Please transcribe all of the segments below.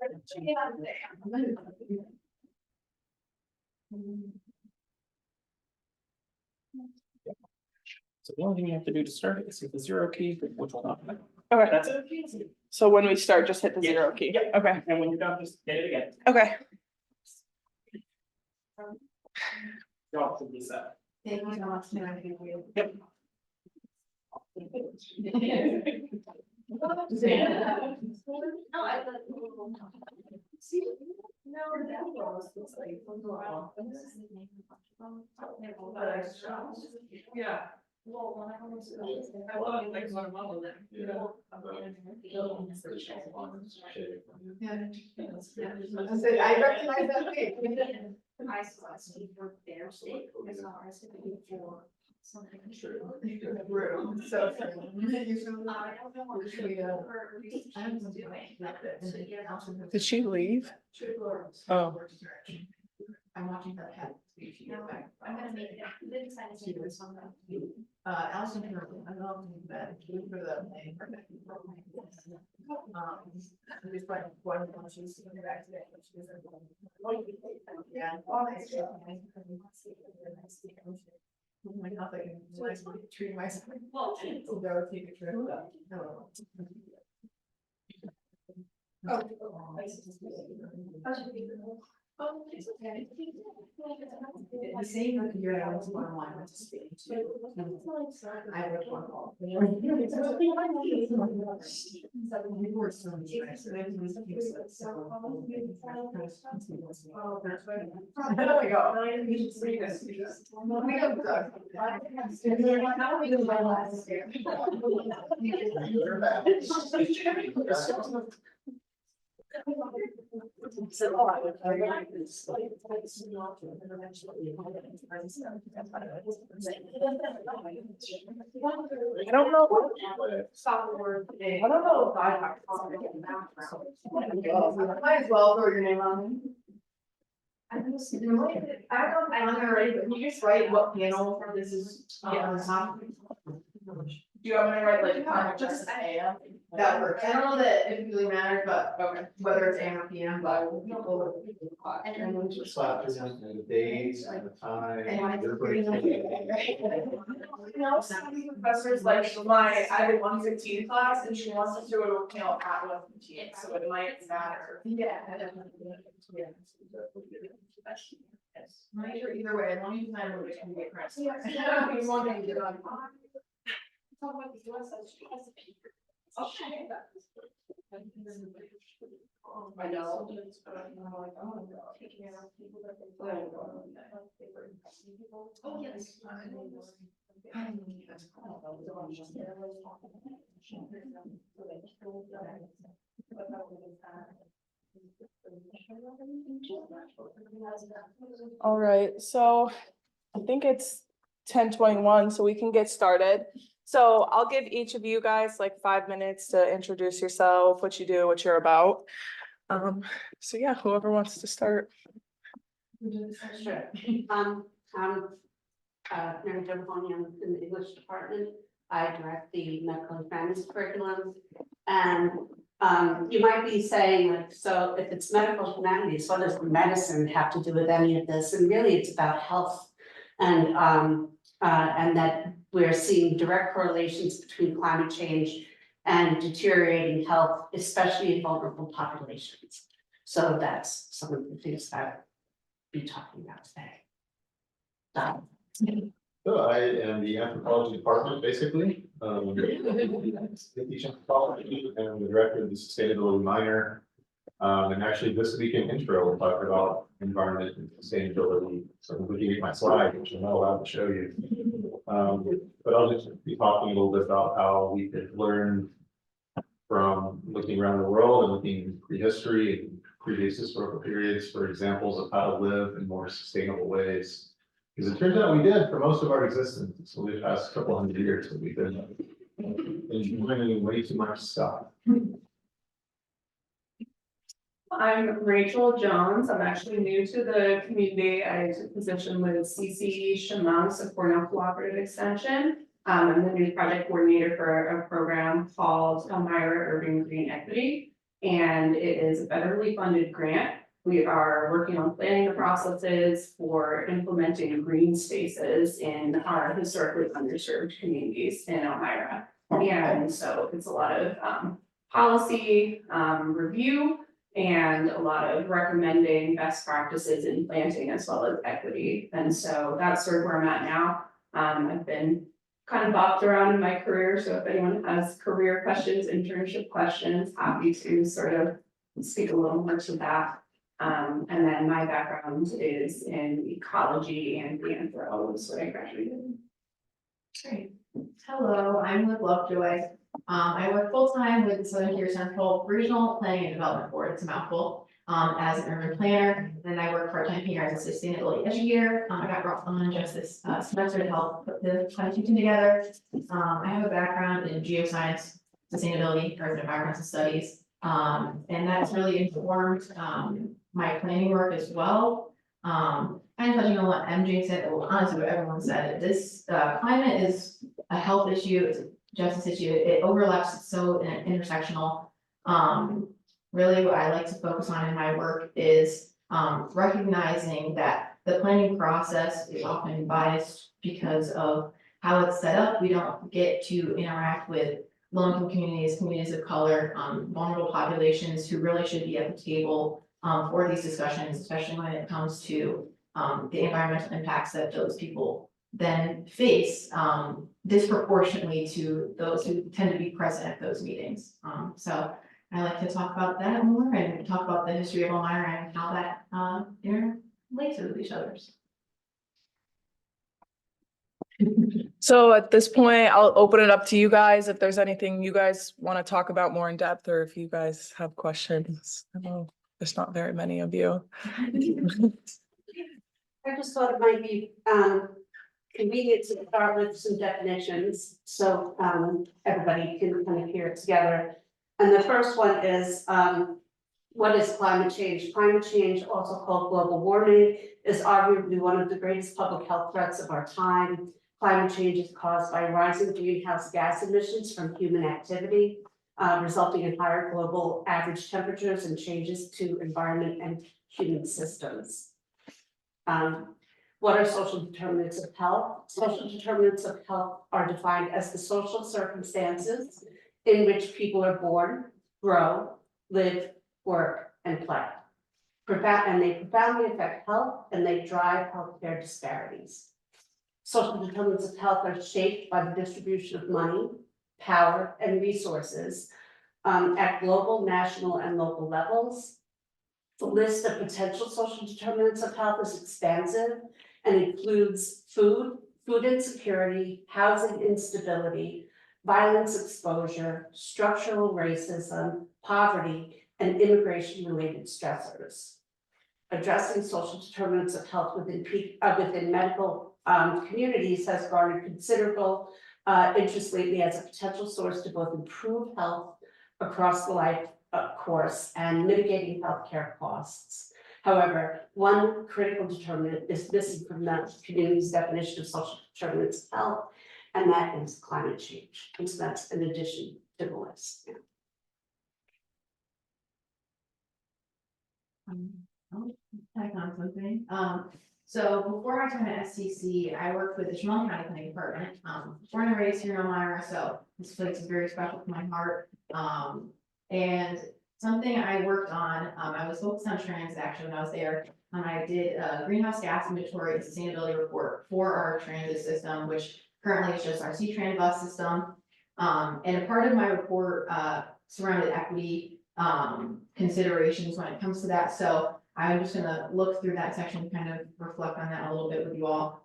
So the only thing you have to do to start it is hit the 0 key, which will not. Okay, That's it. so when we start, just hit the Yeah. 0 key. Yeah. Okay, And when you're done, just hit it again. okay. Y'all should be set. Thank you so much. Yep. Yeah. I recognize that face. I saw Steve work there, state, as far as for something true. Room, so. I don't know what her research is doing. Did she leave? Oh. I'm watching her head. No, I'm gonna make it, didn't sign it to something. Allison, I love that, for the. Just like one, she's coming back today. Yeah. My God, I can treat myself. Well, So that would take a trip. Oh, it's okay. The same year I was online, I went to Spain too. I wrote one call. We were so nice. There we go. You should see this. We have done. How we do my last year. I don't know. Software. I don't know if I have. Might as well throw your name on. I don't know if I'm gonna write, but can you just write what panel this is? Do you want me to write like just AM? That works. I don't know that it really matters, but okay, whether it's AM or PM, but. And Just slap through the dates and the time. your break. You know, some professors like I have a 115 class and she wants us to go to, at 115, so it might matter. Yeah. Make sure either way, as long as you find where we can get pressed. You want to get on. talk about the US as she has a paper. Okay. I know. Oh, yes. All right, so I think it's 10:21, so we can get started. So I'll give each of you guys like 5 minutes to introduce yourself, what you do, what you're about. So yeah, whoever wants to start. Sure. I'm Mary Jo Mahoney. I'm in the English department. I direct the medical and family curriculum. And you might be saying, like, so if it's medical humanities, what does medicine have to do with any of this? And really, it's about health, and that we're seeing direct correlations between climate change and deteriorating health, especially in vulnerable populations. So that's some of the things I'll be talking about today. So I am the anthropology department, basically. I teach anthropology and the director of the sustainability minor. And actually this week in intro, we'll talk about environment and sustainability. So I'm looking at my slide, which I'm not allowed to show you. But I'll just be talking a little bit about how we could learn from looking around the world and looking at prehistory and previous historical periods for examples of how to live in more sustainable ways. Because it turns out we did for most of our existence. So the past couple hundred years that we've been enjoying way too much stuff. I'm Rachel Jones. I'm actually new to the community. I took a position with CCE Chemung, so Cornell Cooperative Extension. I'm the new project coordinator for a program called Elmira Urban Green Equity. and it is a federally funded grant. We are working on planning the processes for implementing green spaces in our historically underserved communities in Elmira. And so it's a lot of policy review and a lot of recommending best practices in planting as well as equity. And so that's sort of where I'm at now. I've been kind of bopped around in my career, so if anyone has career questions, internship questions, happy to sort of speak a little more to that. And then my background is in ecology and anthro, is what I graduated. Great. Hello, I'm Liv Lovejoy. I work full-time with the Southern Tier Central Regional Planning and Development Board, it's a mouthful, as an urban planner. Then I work part-time here as a sustainability educator. I got brought on just this semester to help put the plan teaching together. I have a background in geoscience, sustainability, earth and environmental studies. And that's really informed my planning work as well. Kind of touching on what MJ said, well, honestly, what everyone said, this climate is a health issue, it's a justice issue, it overlaps so intersectional. Really what I like to focus on in my work is recognizing that the planning process is often biased because of how it's set up. We don't get to interact with low-income communities, communities of color, vulnerable populations who really should be at the table for these discussions, especially when it comes to the environmental impacts that those people then face disproportionately to those who tend to be present at those meetings. So I like to talk about that more and talk about the history of Elmira and how that interrelates with each other's. So at this point, I'll open it up to you guys if there's anything you guys want to talk about more in depth, or if you guys have questions. I know there's not very many of you. I just thought it might be convenient to start with some definitions, so everybody can kind of hear it together. And the first one is what is climate change? Climate change, also called global warming, is arguably one of the greatest public health threats of our time. Climate change is caused by rising greenhouse gas emissions from human activity, resulting in higher global average temperatures and changes to environment and human systems. What are social determinants of health? Social determinants of health are defined as the social circumstances in which people are born, grow, live, work, and play. And they profoundly affect health, and they drive healthcare disparities. Social determinants of health are shaped by the distribution of money, power, and resources at global, national, and local levels. The list of potential social determinants of health is expansive and includes food insecurity, housing instability, violence exposure, structural racism, poverty, and immigration-related stressors. Addressing social determinants of health within medical communities has garnered considerable interest lately as a potential source to both improve health across the life course and mitigating healthcare costs. However, one critical determinant is missing from the community's definition of social determinants of health, and that is climate change. And so that's an addition to the list. I'll tack on something. So before I joined STC, I worked with the Chemung County Planning Department. Born and raised here in Elmira, so this place is very special to my heart. And something I worked on, I was focused on trans actually when I was there. I did a greenhouse gas inventory and sustainability report for our transit system, which currently is just our C-Tran bus system. And a part of my report surrounded equity considerations when it comes to that. So I'm just gonna look through that section and kind of reflect on that a little bit with you all.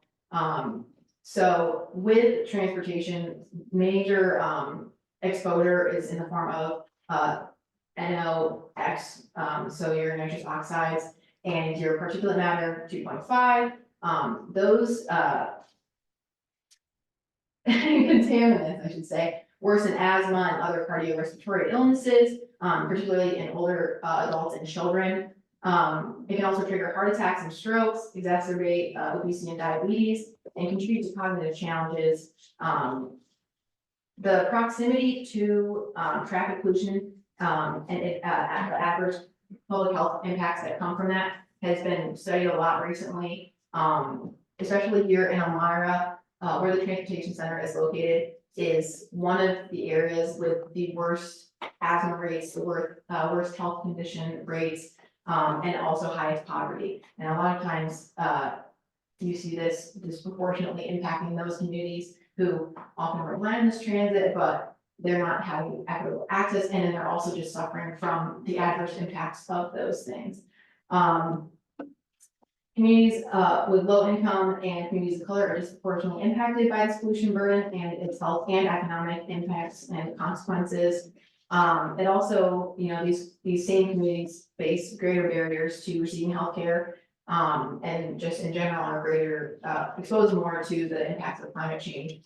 So with transportation, major exposure is in the form of NOx, so your nitrous oxides and your particulate matter 2.5. Those contaminants, I should say, worsen asthma and other cardiorespiratory illnesses, particularly in older adults and children. It can also trigger heart attacks and strokes, exacerbate obesity and diabetes, and contribute to cognitive challenges. The proximity to traffic pollution and adverse public health impacts that come from that has been studied a lot recently. Especially here in Elmira, where the transportation center is located, is one of the areas with the worst asthma rates, the worst health condition rates, and also highest poverty. And a lot of times, you see this disproportionately impacting those communities who often rely on this transit, but they're not having equitable access, and then they're also just suffering from the adverse impacts of those things. Communities with low income and communities of color are disproportionately impacted by this pollution burden and its health and economic impacts and consequences. It also, these same communities face greater barriers to receiving healthcare, and just in general are greater, exposed more to the impacts of climate change.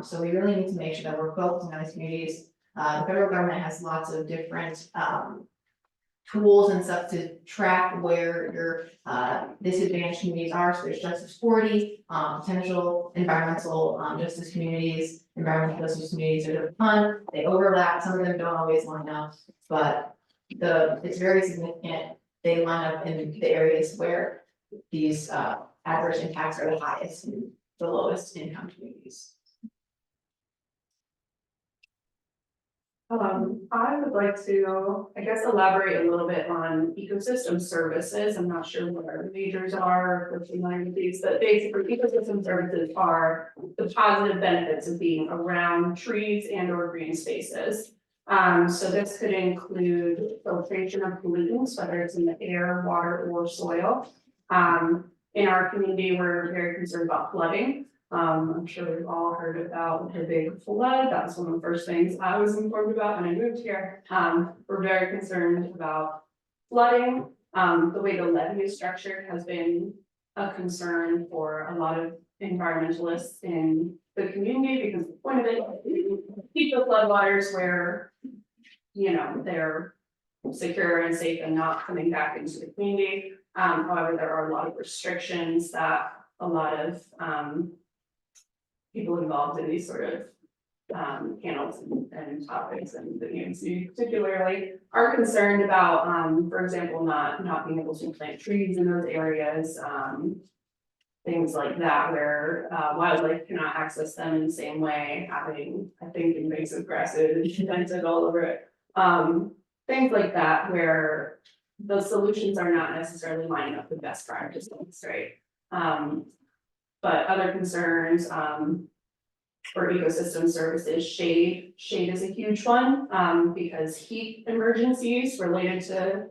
So we really need to make sure that we're focusing on these communities. The federal government has lots of different, tools and stuff to track where your disadvantaged communities are. So there's Justice 40, potential environmental justice communities, environmental justice communities are a ton. They overlap. Some of them don't always line up, but it's very significant. They line up in the areas where these adverse impacts are the highest and the lowest income communities. I would like to, I guess, elaborate a little bit on ecosystem services. I'm not sure what our majors are, or familiar with these, but basically ecosystem services are the positive benefits of being around trees and or green spaces. So this could include filtration of pollutants, whether it's in the air, water, or soil. In our community, we're very concerned about flooding. I'm sure we've all heard about the big flood. That was one of the first things I was informed about when I moved here. We're very concerned about flooding. The way the levee is structured has been a concern for a lot of environmentalists in the community, because the point of it is to keep the floodwaters where, they're secure and safe and not coming back into the community. However, there are a lot of restrictions that a lot of people involved in these sort of panels and topics and the EMC particularly are concerned about, for example, not being able to plant trees in those areas, things like that, where wildlife cannot access them in the same way, having, I think, invasive grasses planted all over it. Things like that, where the solutions are not necessarily lining up with best practices, right? But other concerns for ecosystem services, shade is a huge one, because heat emergencies related to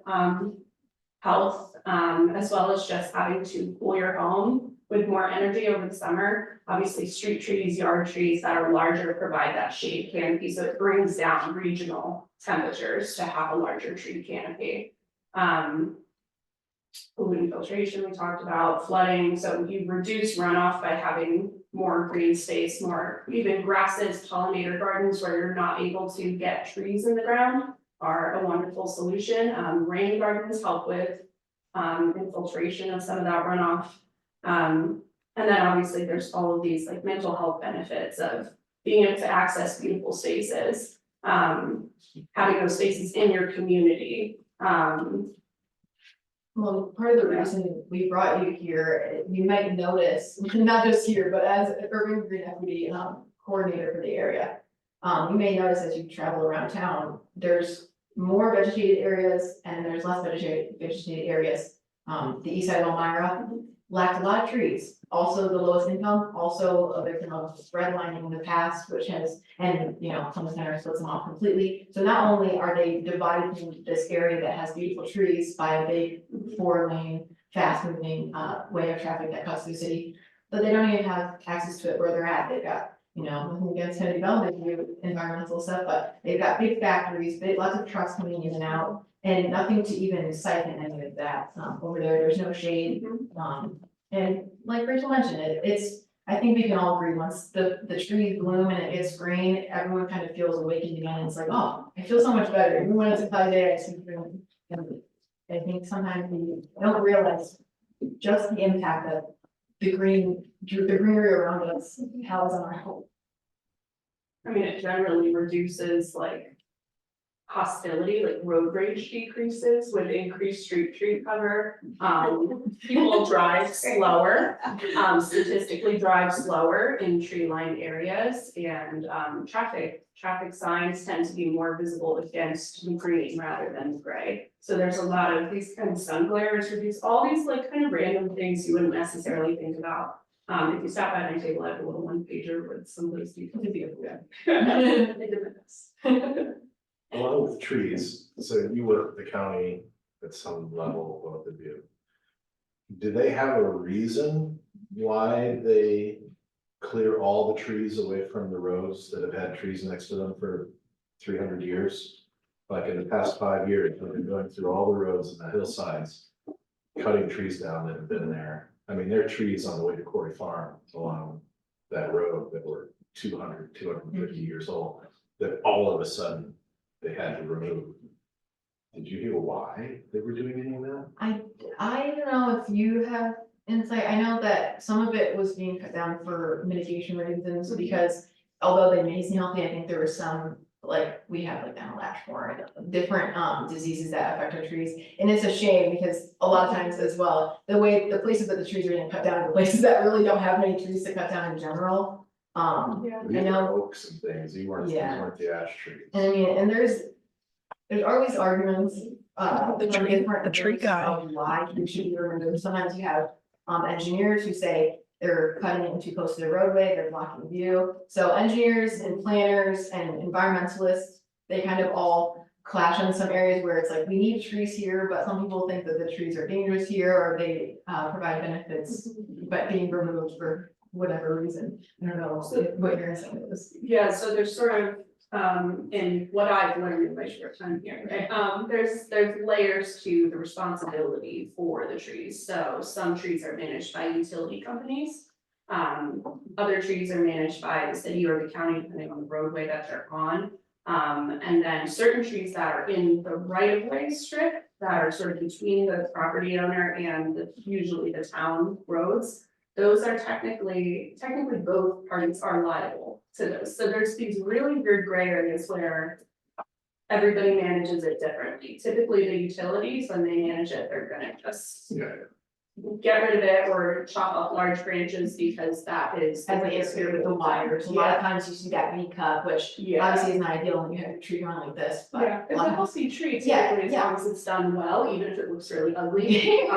health, as well as just having to cool your home with more energy over the summer. Obviously, street trees, yard trees that are larger provide that shade canopy, so it brings down regional temperatures to have a larger tree canopy. Pollutant filtration, we talked about flooding, so you reduce runoff by having more green space, more even grasses, pollinator gardens where you're not able to get trees in the ground are a wonderful solution. Rain gardens help with infiltration of some of that runoff. And then obviously there's all of these like mental health benefits of being able to access beautiful spaces, having those spaces in your community. Well, part of the reason we brought you here, you might notice, not just here, but as an urban green equity coordinator for the area. You may notice as you travel around town, there's more vegetated areas and there's less vegetated areas. The east side of Elmira lacked a lot of trees. Also the lowest income, also a victim of redlining in the past, which has, and Columbus Center splits them off completely. So not only are they divided into this area that has beautiful trees by a big 4-lane, fast moving way of traffic that cuts through the city, but they don't even have access to it where they're at. They've got, nothing against heavy development, environmental stuff, but they've got big factories, lots of trucks coming in and out, and nothing to even siphon any of that over there. There's no shade. And like Rachel mentioned, I think we can all agree, once the trees bloom and it gets green, everyone kind of feels awakened again. And it's like, oh, I feel so much better. Even when it's a cloudy day, I see green. And I think sometimes we don't realize just the impact that the greenery around us has on our health. I mean, it generally reduces like hostility, like road rage decreases with increased street tree cover. People drive slower, statistically drive slower in tree lined areas, and traffic signs tend to be more visible against the green rather than the gray. So there's a lot of these kind of sun glares, reduce all these like kind of random things you wouldn't necessarily think about. If you stop by my table, I have a little one pager with some of those details. Along with trees, so you work with the county at some level, both of you. Do they have a reason why they clear all the trees away from the roads that have had trees next to them for 300 years? Like in the past 5 years, we've been going through all the roads and the hillsides, cutting trees down that have been there. I mean, there are trees on the way to Quarry Farm along that road that were 200, 250 years old, that all of a sudden they had to remove. Did you hear why they were doing any of that? I don't know if you have insight. I know that some of it was being cut down for mitigation reasons because although they may seem healthy, I think there was some, like, we have like Ash-Borer, different diseases that affect our trees. And it's a shame because a lot of times as well, the places that the trees are getting cut down are the places that really don't have many trees to cut down in general. Yeah. These I were know. oaks and things, these weren't the ash trees. And I mean, and there's always arguments, The from tree- different the tree groups guy. of why trees should be removed. Sometimes you have, engineers who say they're cutting it too close to the roadway, they're blocking view. So engineers and planners and environmentalists, they kind of all clash on some areas where it's like, we need trees here, but some people think that the trees are dangerous here, or they, provide benefits, but being removed for whatever reason. I don't know what your insight is. Yeah, so there's sort of, in what I've learned in my short time here, right? There's layers to the responsibility for the trees. So some trees are managed by utility companies. Other trees are managed by the city or the county, depending on the roadway that they're on. And then certain trees that are in the right of way strip that are sort of between the property owner and usually the town roads. Those are technically both parties are liable to those. So there's these really weird gray areas where everybody manages it differently. Typically the utilities, when they manage it, they're gonna just get rid of it or chop up large branches because that is. As they interfere with the wires, a lot of times you see that V-cut, which obviously is not ideal when you have your tree growing like this, but. Yeah, it's a healthy tree Yeah, typically, as yeah. long as it's done well, even if it looks really ugly.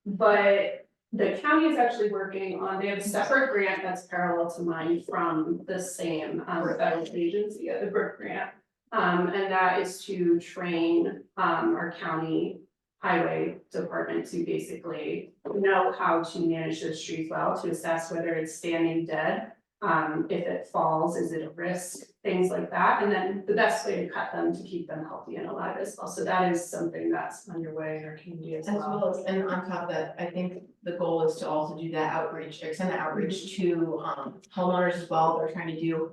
But the county is actually working on, they have a separate grant that's parallel to mine from the same federal agency, the BRIC grant. And that is to train our county highway department to basically know how to manage those trees well, to assess whether it's standing dead. If it falls, is it a risk, things like that, and then the best way to cut them to keep them healthy and alive as well. So that is something that's underway in our community as well. And on top of that, I think the goal is to also do that outreach, extend that outreach to homeowners as well. They're trying to do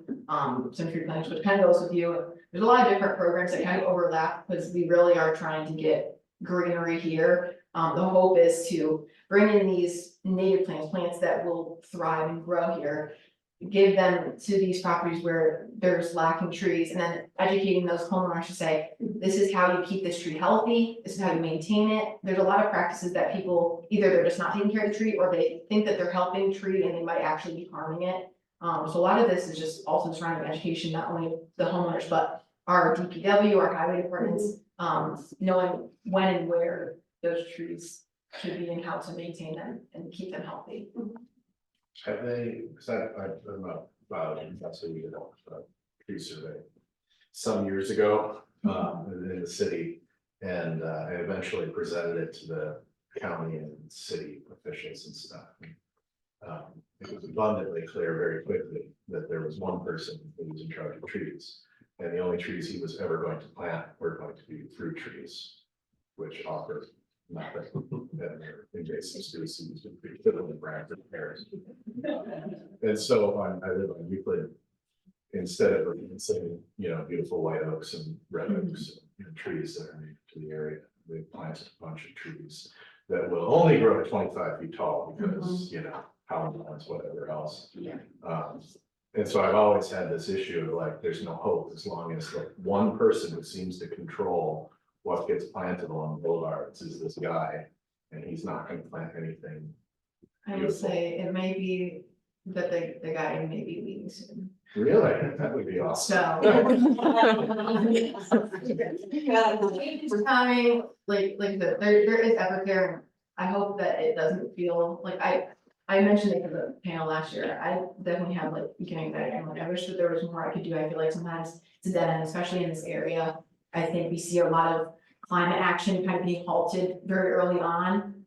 some tree plantings, which kind of goes with you. There's a lot of different programs that kind of overlap because we really are trying to get greenery here. The hope is to bring in these native plants that will thrive and grow here, give them to these properties where there's lacking trees, and then educating those homeowners to say, this is how you keep this tree healthy, this is how you maintain it. There's a lot of practices that people, either they're just not taking care of the tree, or they think that they're helping tree and they might actually be harming it. So a lot of this is just also surrounding education, not only the homeowners, but our DPW, our highway departments, knowing when and where those trees should be and how to maintain them and keep them healthy. Have they, because I'm not biology, that's what we did a tree survey some years ago in the city, and I eventually presented it to the county and city officials and stuff. It was abundantly clear very quickly that there was one person who was in charge of trees, and the only trees he was ever going to plant were going to be fruit trees, which offer nothing, and they're invasive species with equivalent brands of pears. And so I live on Euclid, instead of saying, beautiful white oaks and red oaks and trees that are native to the area, they planted a bunch of trees that will only grow to 25 feet tall because, power lines, whatever else. And so I've always had this issue of like, there's no hope as long as like one person who seems to control what gets planted along boulevards is this guy, and he's not gonna plant anything. I would say it may be that the guy may be leaving soon. Really? That would be awesome. So. Change is coming, there is effort there. I hope that it doesn't feel like I mentioned it to the panel last year. I definitely have like beginning anxiety. I'm like, I wish that there was more I could do. I feel like sometimes it's a dead end, especially in this area. I think we see a lot of climate action kind of being halted very early on.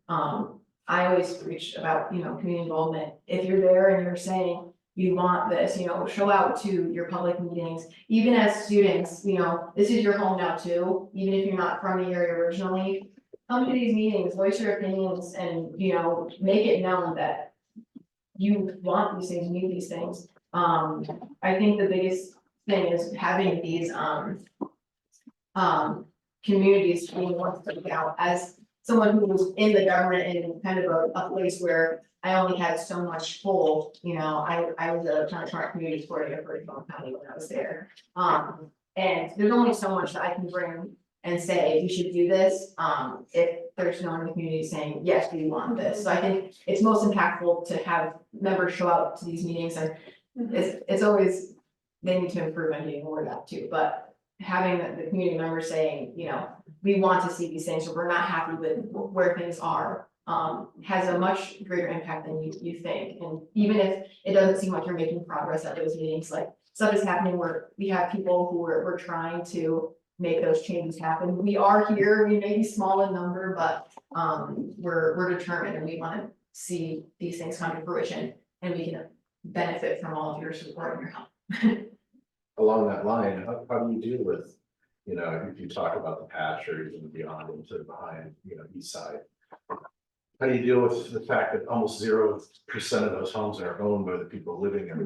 I always preach about, community involvement. If you're there and you're saying you want this, show out to your public meetings. Even as students, this is your home now too, even if you're not from the area originally. Come to these meetings, voice your opinions, and, make it known that you want these things, need these things. I think the biggest thing is having these, communities being one to look out. As someone who was in the government in kind of a place where I only had so much pull, I was a kind of smart community coordinator for Oklahoma County when I was there. And there's only so much that I can bring and say, we should do this, if there's no one in the community saying, yes, we want this. So I think it's most impactful to have members show up to these meetings, and it's always, they need to improve on getting the word out too, but having the community members saying, we want to see these things, or we're not happy with where things are, has a much greater impact than you think. And even if it doesn't seem like you're making progress at those meetings, like stuff is happening where we have people who we're trying to make those changes happen. We are here, we may be small in number, but we're determined, and we want to see these things come to fruition, and we can benefit from all of your support and your help. Along that line, how do you deal with, if you talk about the patch or even beyond into behind, east side? How do you deal with the fact that almost 0% of those homes are owned by the people living in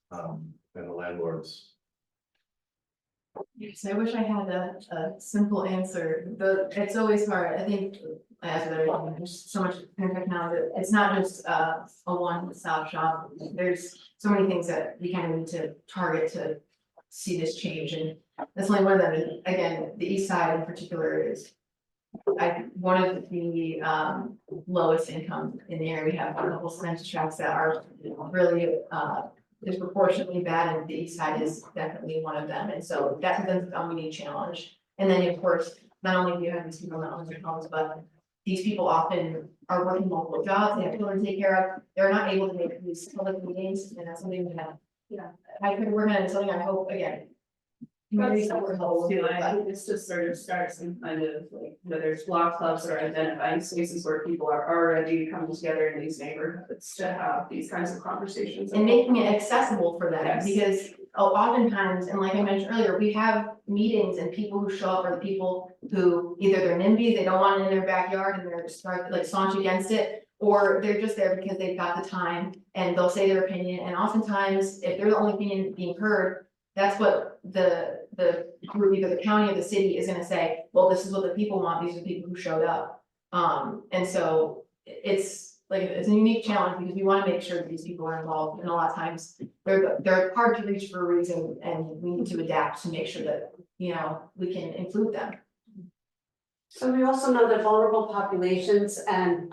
them, and the landlords? Yes, I wish I had a simple answer, but it's always hard. I think, as with everything, there's so much technology. It's not just a one-stop shop. There's so many things that we kind of need to target to see this change, and that's only one of them. And again, the east side in particular is one of the lowest income in the area. We have a couple census tracts that are really disproportionately bad, and the east side is definitely one of them. And so that presents a unique challenge. And then of course, not only do you have these people that own their homes, but these people often are working multiple jobs, they have children to take care of, they're not able to make these public meetings, and that's something that, I could work on, something I hope, again. Communities that work helpful, too, I but think this just sort of starts some kind of like, whether it's block clubs or identifying spaces where people are already coming together in these neighborhoods to have these kinds of conversations. and making it accessible for them, Yes. because oftentimes, and like I mentioned earlier, we have meetings and people who show up are the people who either they're NIMBY, they don't want it in their backyard and they're just like staunch against it, or they're just there because they've got the time and they'll say their opinion, and oftentimes, if they're the only opinion being heard, that's what the group, either the county or the city, is gonna say, well, this is what the people want, these are the people who showed up. And so it's a unique challenge, because we wanna make sure that these people are involved, and a lot of times they're hard to reach for a reason, and we need to adapt to make sure that, we can include them. So we also know that vulnerable populations and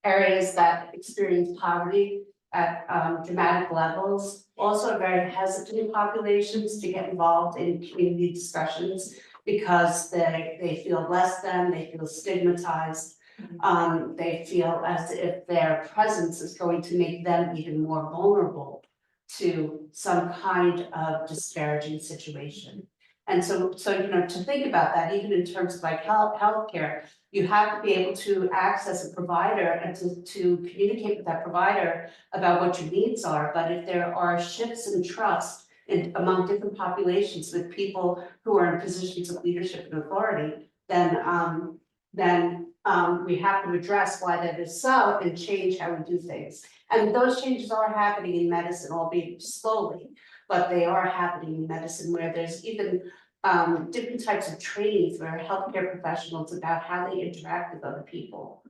areas that experience poverty at dramatic levels also are very hesitant populations to get involved in community discussions, because they feel less than, they feel stigmatized. They feel as if their presence is going to make them even more vulnerable to some kind of disparaging situation. And so to think about that, even in terms of like healthcare, you have to be able to access a provider and to communicate with that provider about what your needs are. But if there are shifts in trust among different populations with people who are in positions of leadership and authority, then we have to address why that is so and change how we do things. And those changes are happening in medicine, albeit slowly, but they are happening in medicine, where there's even different types of training for healthcare professionals about how they interact with other people.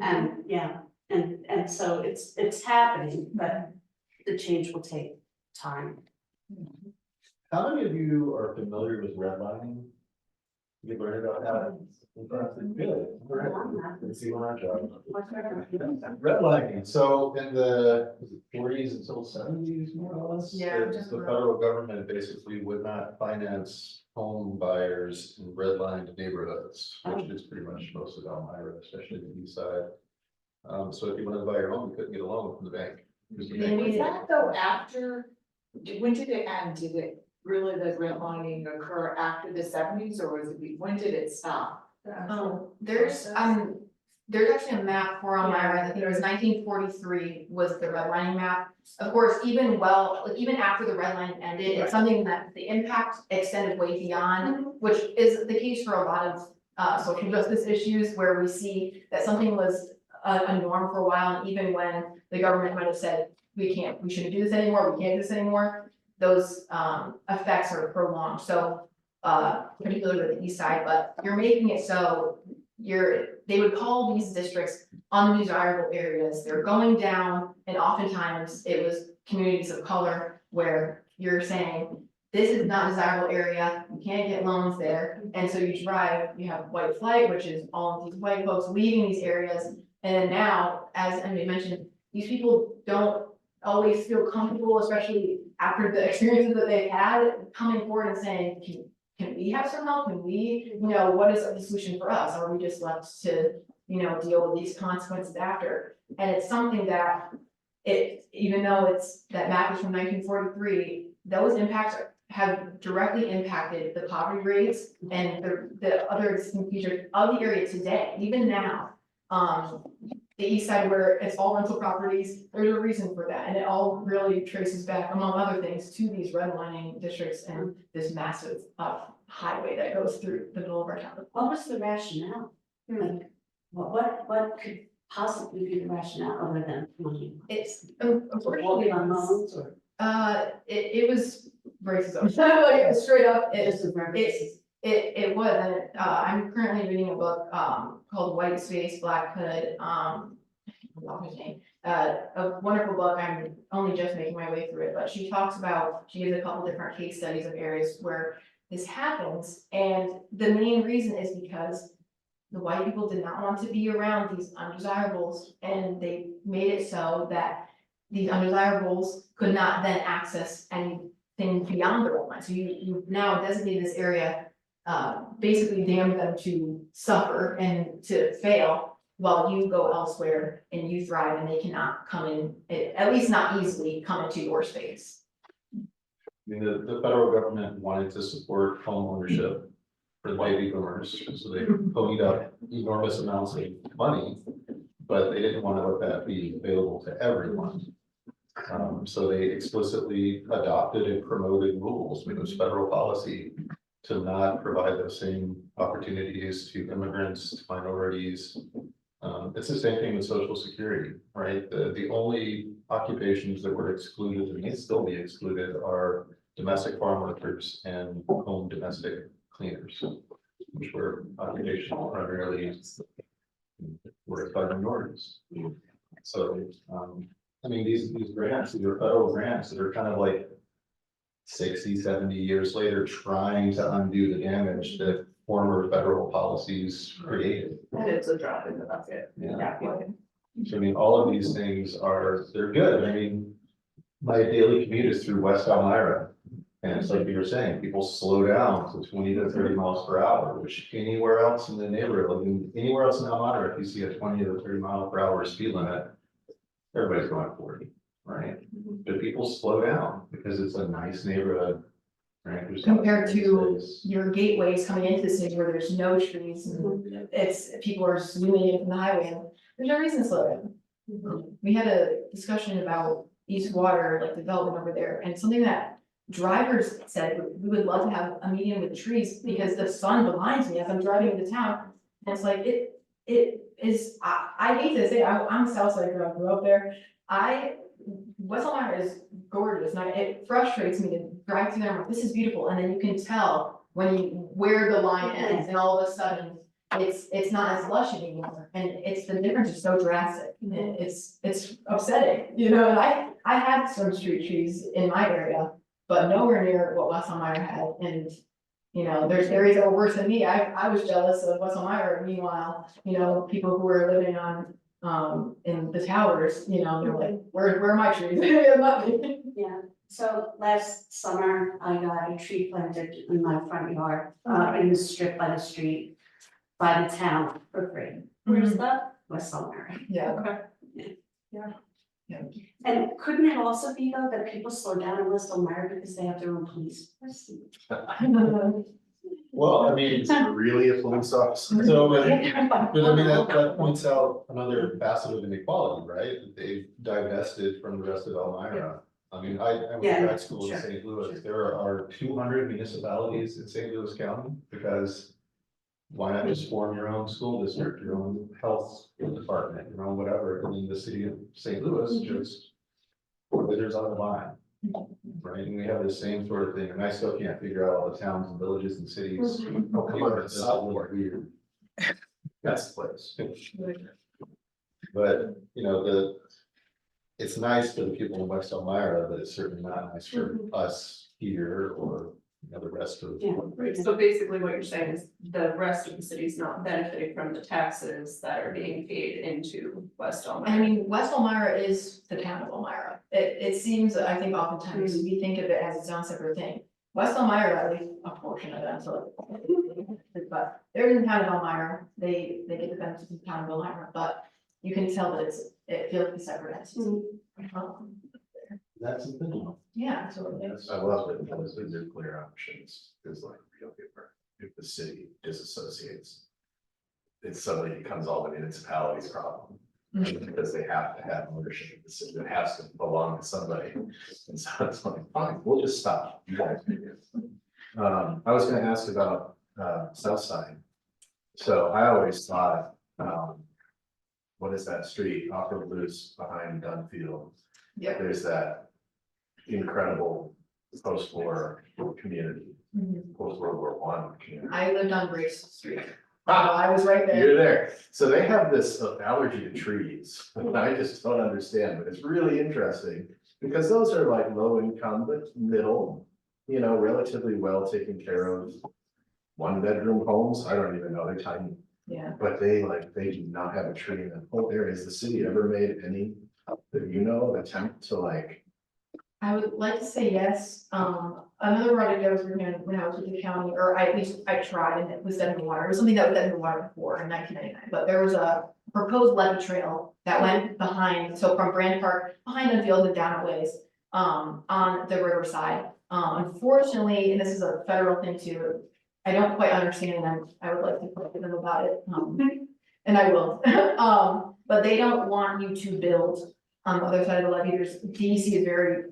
And so it's happening, but the change will take time. How many of you are familiar with redlining? You learned about that? Good. Let's see what our job. Redlining, so in the forties until seventies, more or less. Yeah. The federal government basically would not finance home buyers in redlined neighborhoods, which is pretty much most of Elmira, especially the east side. So if you wanted to buy your home, you couldn't get a loan from the bank. Because the bank- Was that though after, when did it end? Did it really, the redlining occur after the seventies or was it, when did it stop? There's actually a map for Elmira, I think it was 1943 was the redlining map. Of course, even after the red line ended, it's something that the impact extended way beyond, which is the case for a lot of social justice issues where we see that something was a norm for a while, and even when the government might have said, we shouldn't do this anymore, we can't do this anymore, those effects are prolonged. So particularly with the east side, but you're making it so they would call these districts undesirable areas. They're going down, and oftentimes it was communities of color where you're saying, this is not a desirable area, you can't get loans there. And so you have white flight, which is all of these white folks leaving these areas. And now, as Emily mentioned, these people don't always feel comfortable, especially after the experiences that they've had, coming forward and saying, can we have some help? Can we, what is the solution for us? Or are we just left to, deal with these consequences after? And it's something that even though that map is from 1943, those impacts have directly impacted the poverty rates and the other existing features of the area today, even now. The east side where it's all rental properties, there's a reason for that. And it all really traces back, among other things, to these redlining districts and this massive highway that goes through the middle of our town. What was the rationale? Like, what could possibly be the rationale other than money? It's Holding unfortunately on loans or it was racism. Like straight up, just the purposes? it was, and I'm currently reading a book called White Space, Black Hood. I forgot his name. A wonderful book. I'm only just making my way through it, but she gives a couple different case studies of areas where this happens, and the main reason is because the white people did not want to be around these undesirables, and they made it so that these undesirables could not then access anything beyond the red line. So you now designate this area, basically damn them to suffer and to fail while you go elsewhere and you thrive, and they cannot come in, at least not easily come into your space. I mean, the federal government wanted to support home ownership for the baby boomers, so they ponied up enormous amounts of money, but they didn't want to let that be available to everyone. So they explicitly adopted and promoted rules, it was federal policy, to not provide those same opportunities to immigrants, to minorities. It's the same thing with Social Security, right? The only occupations that were excluded and may still be excluded are domestic farm workers and home domestic cleaners, which were occupations primarily worked by minorities. So, I mean, these grants, these are federal grants that are kind of like 60, 70 years later, trying to undo the damage that former federal policies created. And it's a drop in the bucket. Yeah. So I mean, all of these things they're good. I mean, my daily commute is through West Elmira. And it's like you were saying, people slow down to 20 to 30 miles per hour, which anywhere else in the neighborhood, like anywhere else in Elmira, if you see a 20 to 30 mile per hour speed limit, everybody's going 40, right? But people slow down because it's a nice neighborhood, right? Compared to your gateways coming into the city where there's no trees and people are zooming in from the highway, and there's no reason to slow down. We had a discussion about East Water, like development over there, and something that drivers said, we would love to have a median with trees because the sun blinds me as I'm driving into town. And it's like, it is, I hate to say, I'm a South Side girl, I grew up there. West Elmira is gorgeous, and it frustrates me to drive through there, I'm like, this is beautiful, and then you can tell where the line ends, and all of a sudden, it's not as lush anymore, and the difference is so drastic, and it's upsetting, and I had some street trees in my area, but nowhere near what West Elmira had, and. You know, there's areas that were worse than me, I was jealous of West Elmira, meanwhile, you know, people who were living on. In the towers, you know, they're like, where are my trees? They have nothing. Yeah, so last summer I got a tree planted in my front yard, in the strip by the street. By the town for free. Where's that? West Elmira. Yeah. And couldn't it also be though that people slow down in West Elmira because they have their own police force? Well, I mean, Is it really a police officer? so, but I mean, that points out another facet of inequality, right? That they've divested from the rest of Elmira. I mean, I went to Yeah, grad school in sure, St. Louis, sure. there are 200 municipalities in St. Louis County, because. Why not just form your own school district, your own health department, your own whatever, and then the city of St. Louis just. Withers on the line. Right, and we have the same sort of thing, and I still can't figure out all the towns and villages and cities. Oh, come on, it's This is Southport. weird. That's the place. But, you know, it's nice for the people in West Elmira, but it's certainly not nice for us here or, you know, the rest of. Yeah. Right, so basically what you're saying is the rest of the city's not benefiting from the taxes that are being paid into West Elmira. I mean, West Elmira is the town of Elmira. It seems, I think oftentimes we think of it as its own separate thing. West Elmira, at least a portion of it, so. But they're in the town of Elmira, they get the benefits of the town of Elmira, but you can tell that it feels like a separate entity. That's the thing. Yeah, absolutely. Yes, I love it, because the nuclear options is like real paper, if the city disassociates. It suddenly becomes all the municipalities' problem, because they have to have ownership of the city, it has to belong to somebody. And so it's like, fine, we'll just stop, you guys make it. I was gonna ask about, South Side. So I always thought, what is that street off of Loose behind Dunfield? Yep. There's that incredible post-war community, post-World War I community. I lived on Grace Street. I was right there. You're there. So they have this allergy to trees, and I just don't understand, but it's really interesting. Because those are like low income, but middle, you know, relatively well taken care of. 1-bedroom homes, I don't even know, they're tiny, Yeah. but they do not have a tree in that whole area. Has the city ever made any, that you know, attempt to like? I would like to say yes. Another project I was working on when I was with the county, or at least I tried, and it was dead in the water. It was something that was dead in the water before in 1999. But there was a proposed levee trail that went behind, so from Brand Park, behind the field and down a ways, on the riverside. Unfortunately, and this is a federal thing too, I don't quite understand, and I would like to talk to them about it, and I will. But they don't want you to build on the other side of the levee. DEC is very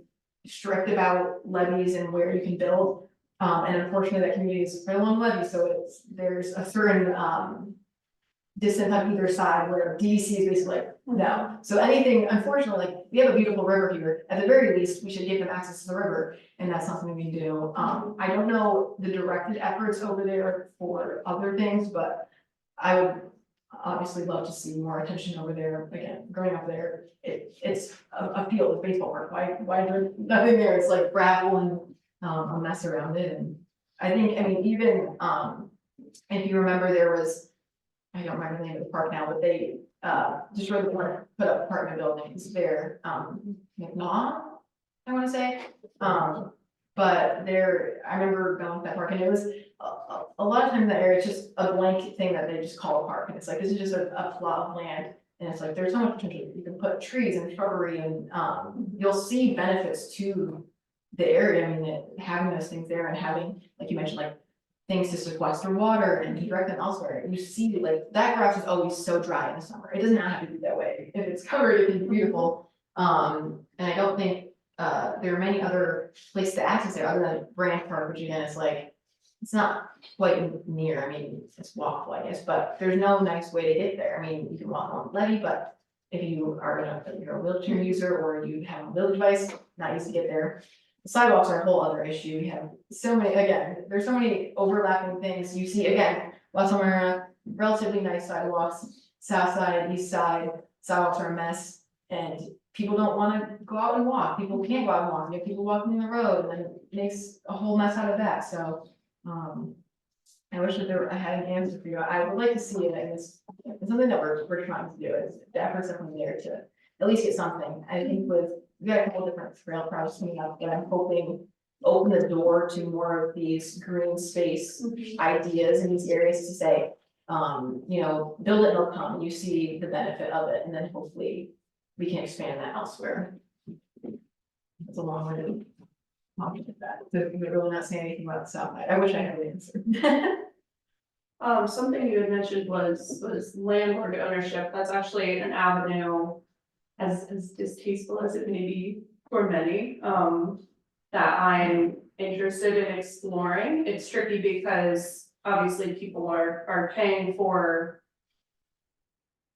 strict about levees and where you can build. And unfortunately, that community is right along the levee, so there's a certain distance on either side where DEC is basically like, no. So anything, unfortunately, like, we have a beautiful river here. At the very least, we should give them access to the river, and that's not something we do. I don't know the directed efforts over there for other things, but I would obviously love to see more attention over there. Again, growing up there, it's a field of baseball park. Why is there nothing there? It's like gravel and a mess around it. And I mean, even if you remember, there was, I don't remember the name of the park now, but they just really want to put up apartment buildings there. McNaw, I want to say. But there, I remember going to that park, and it was a lot of times in that area, it's just a blank thing that they just call a park, and it's like, this is just a plot of land. And it's like, there's so much potential, you can put trees and shrubbery, and you'll see benefits to the area. I mean, having those things there and having, like you mentioned, like things to sequester water and to direct them elsewhere. You see, like, that grass is always so dry in the summer. It does not have to be that way. If it's covered, it can be beautiful. And I don't think there are many other places to access there other than Brand Park, which again is like, it's not quite near. I mean, it's walkable, I guess, but there's no nice way to get there. I mean, you can walk on the levee, but if you are you're a wheelchair user or you have a mobility device, not easy to get there. The sidewalks are a whole other issue. You have so many, again, there's so many overlapping things. You see, again, West Elmira, relatively nice sidewalks, south side, east side, sidewalks are a mess. And people don't wanna go out and walk, people can't go out and walk, you have people walking in the road, and then it makes a whole mess out of that, so. I wish that I had an answer for you, I would like to see it, and it's something that we're trying to do, is the efforts are from there to at least get something. I think we got a couple different trail projects coming up, that I'm hoping open the door to more of these green space ideas in these areas to say, you know, build it and it'll come, you see the benefit of it, and then hopefully we can expand that elsewhere. It's a long way to. That, so we're really not saying anything about the South Side, I wish I had an answer. Something you had mentioned was landlord ownership, that's actually an avenue. As distasteful as it may be for many, that I'm interested in exploring. It's tricky because obviously people are paying for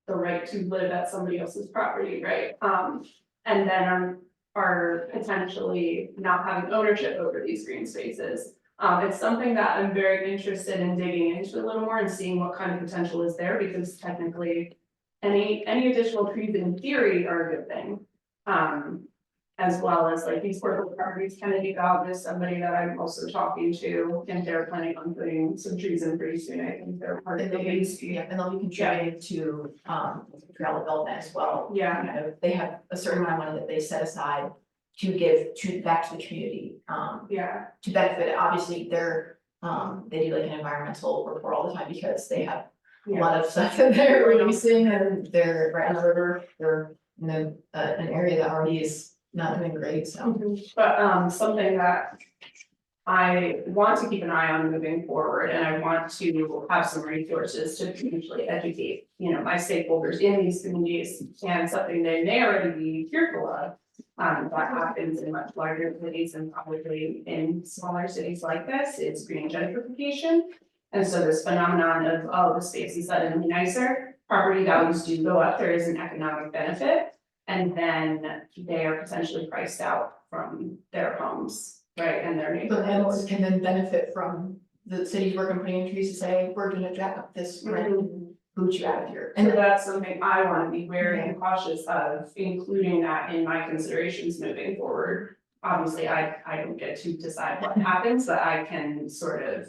the right to live at somebody else's property, right? And then are potentially not having ownership over these green spaces. It's something that I'm very interested in digging into a little more and seeing what kind of potential is there, because technically any additional trees in theory are a good thing. As well as like these portable properties, Kennedy Dog is somebody that I'm also talking to, and they're planning on putting some trees in pretty soon. I think they're part of the agency. Yeah, and they'll be contributing to, trail development as well. Yeah. You know, they have a certain amount of money that they set aside to give back to the community, Yeah, to benefit. Obviously, they do like an environmental report all the time because they have a lot of stuff that they're releasing, and they're right on the river, they're in an area that already is not doing great, so. but something that I want to keep an eye on moving forward, and I want to have some resources to potentially educate, you know, my stakeholders in these communities, and something they may already be fearful of. That happens in much larger cities and probably in smaller cities like this, is green gentrification. And so this phenomenon of, oh, the space is suddenly nicer, property values do go up, there is an economic benefit. And then they are potentially priced out from their homes, right, and their The neighborhoods. landlords can then benefit from the city's work and putting in trees to say, we're gonna jack up this rent and boot you out of here. And that's something I wanna be very cautious of, including that in my considerations moving forward. Obviously, I don't get to decide what happens, but I can sort of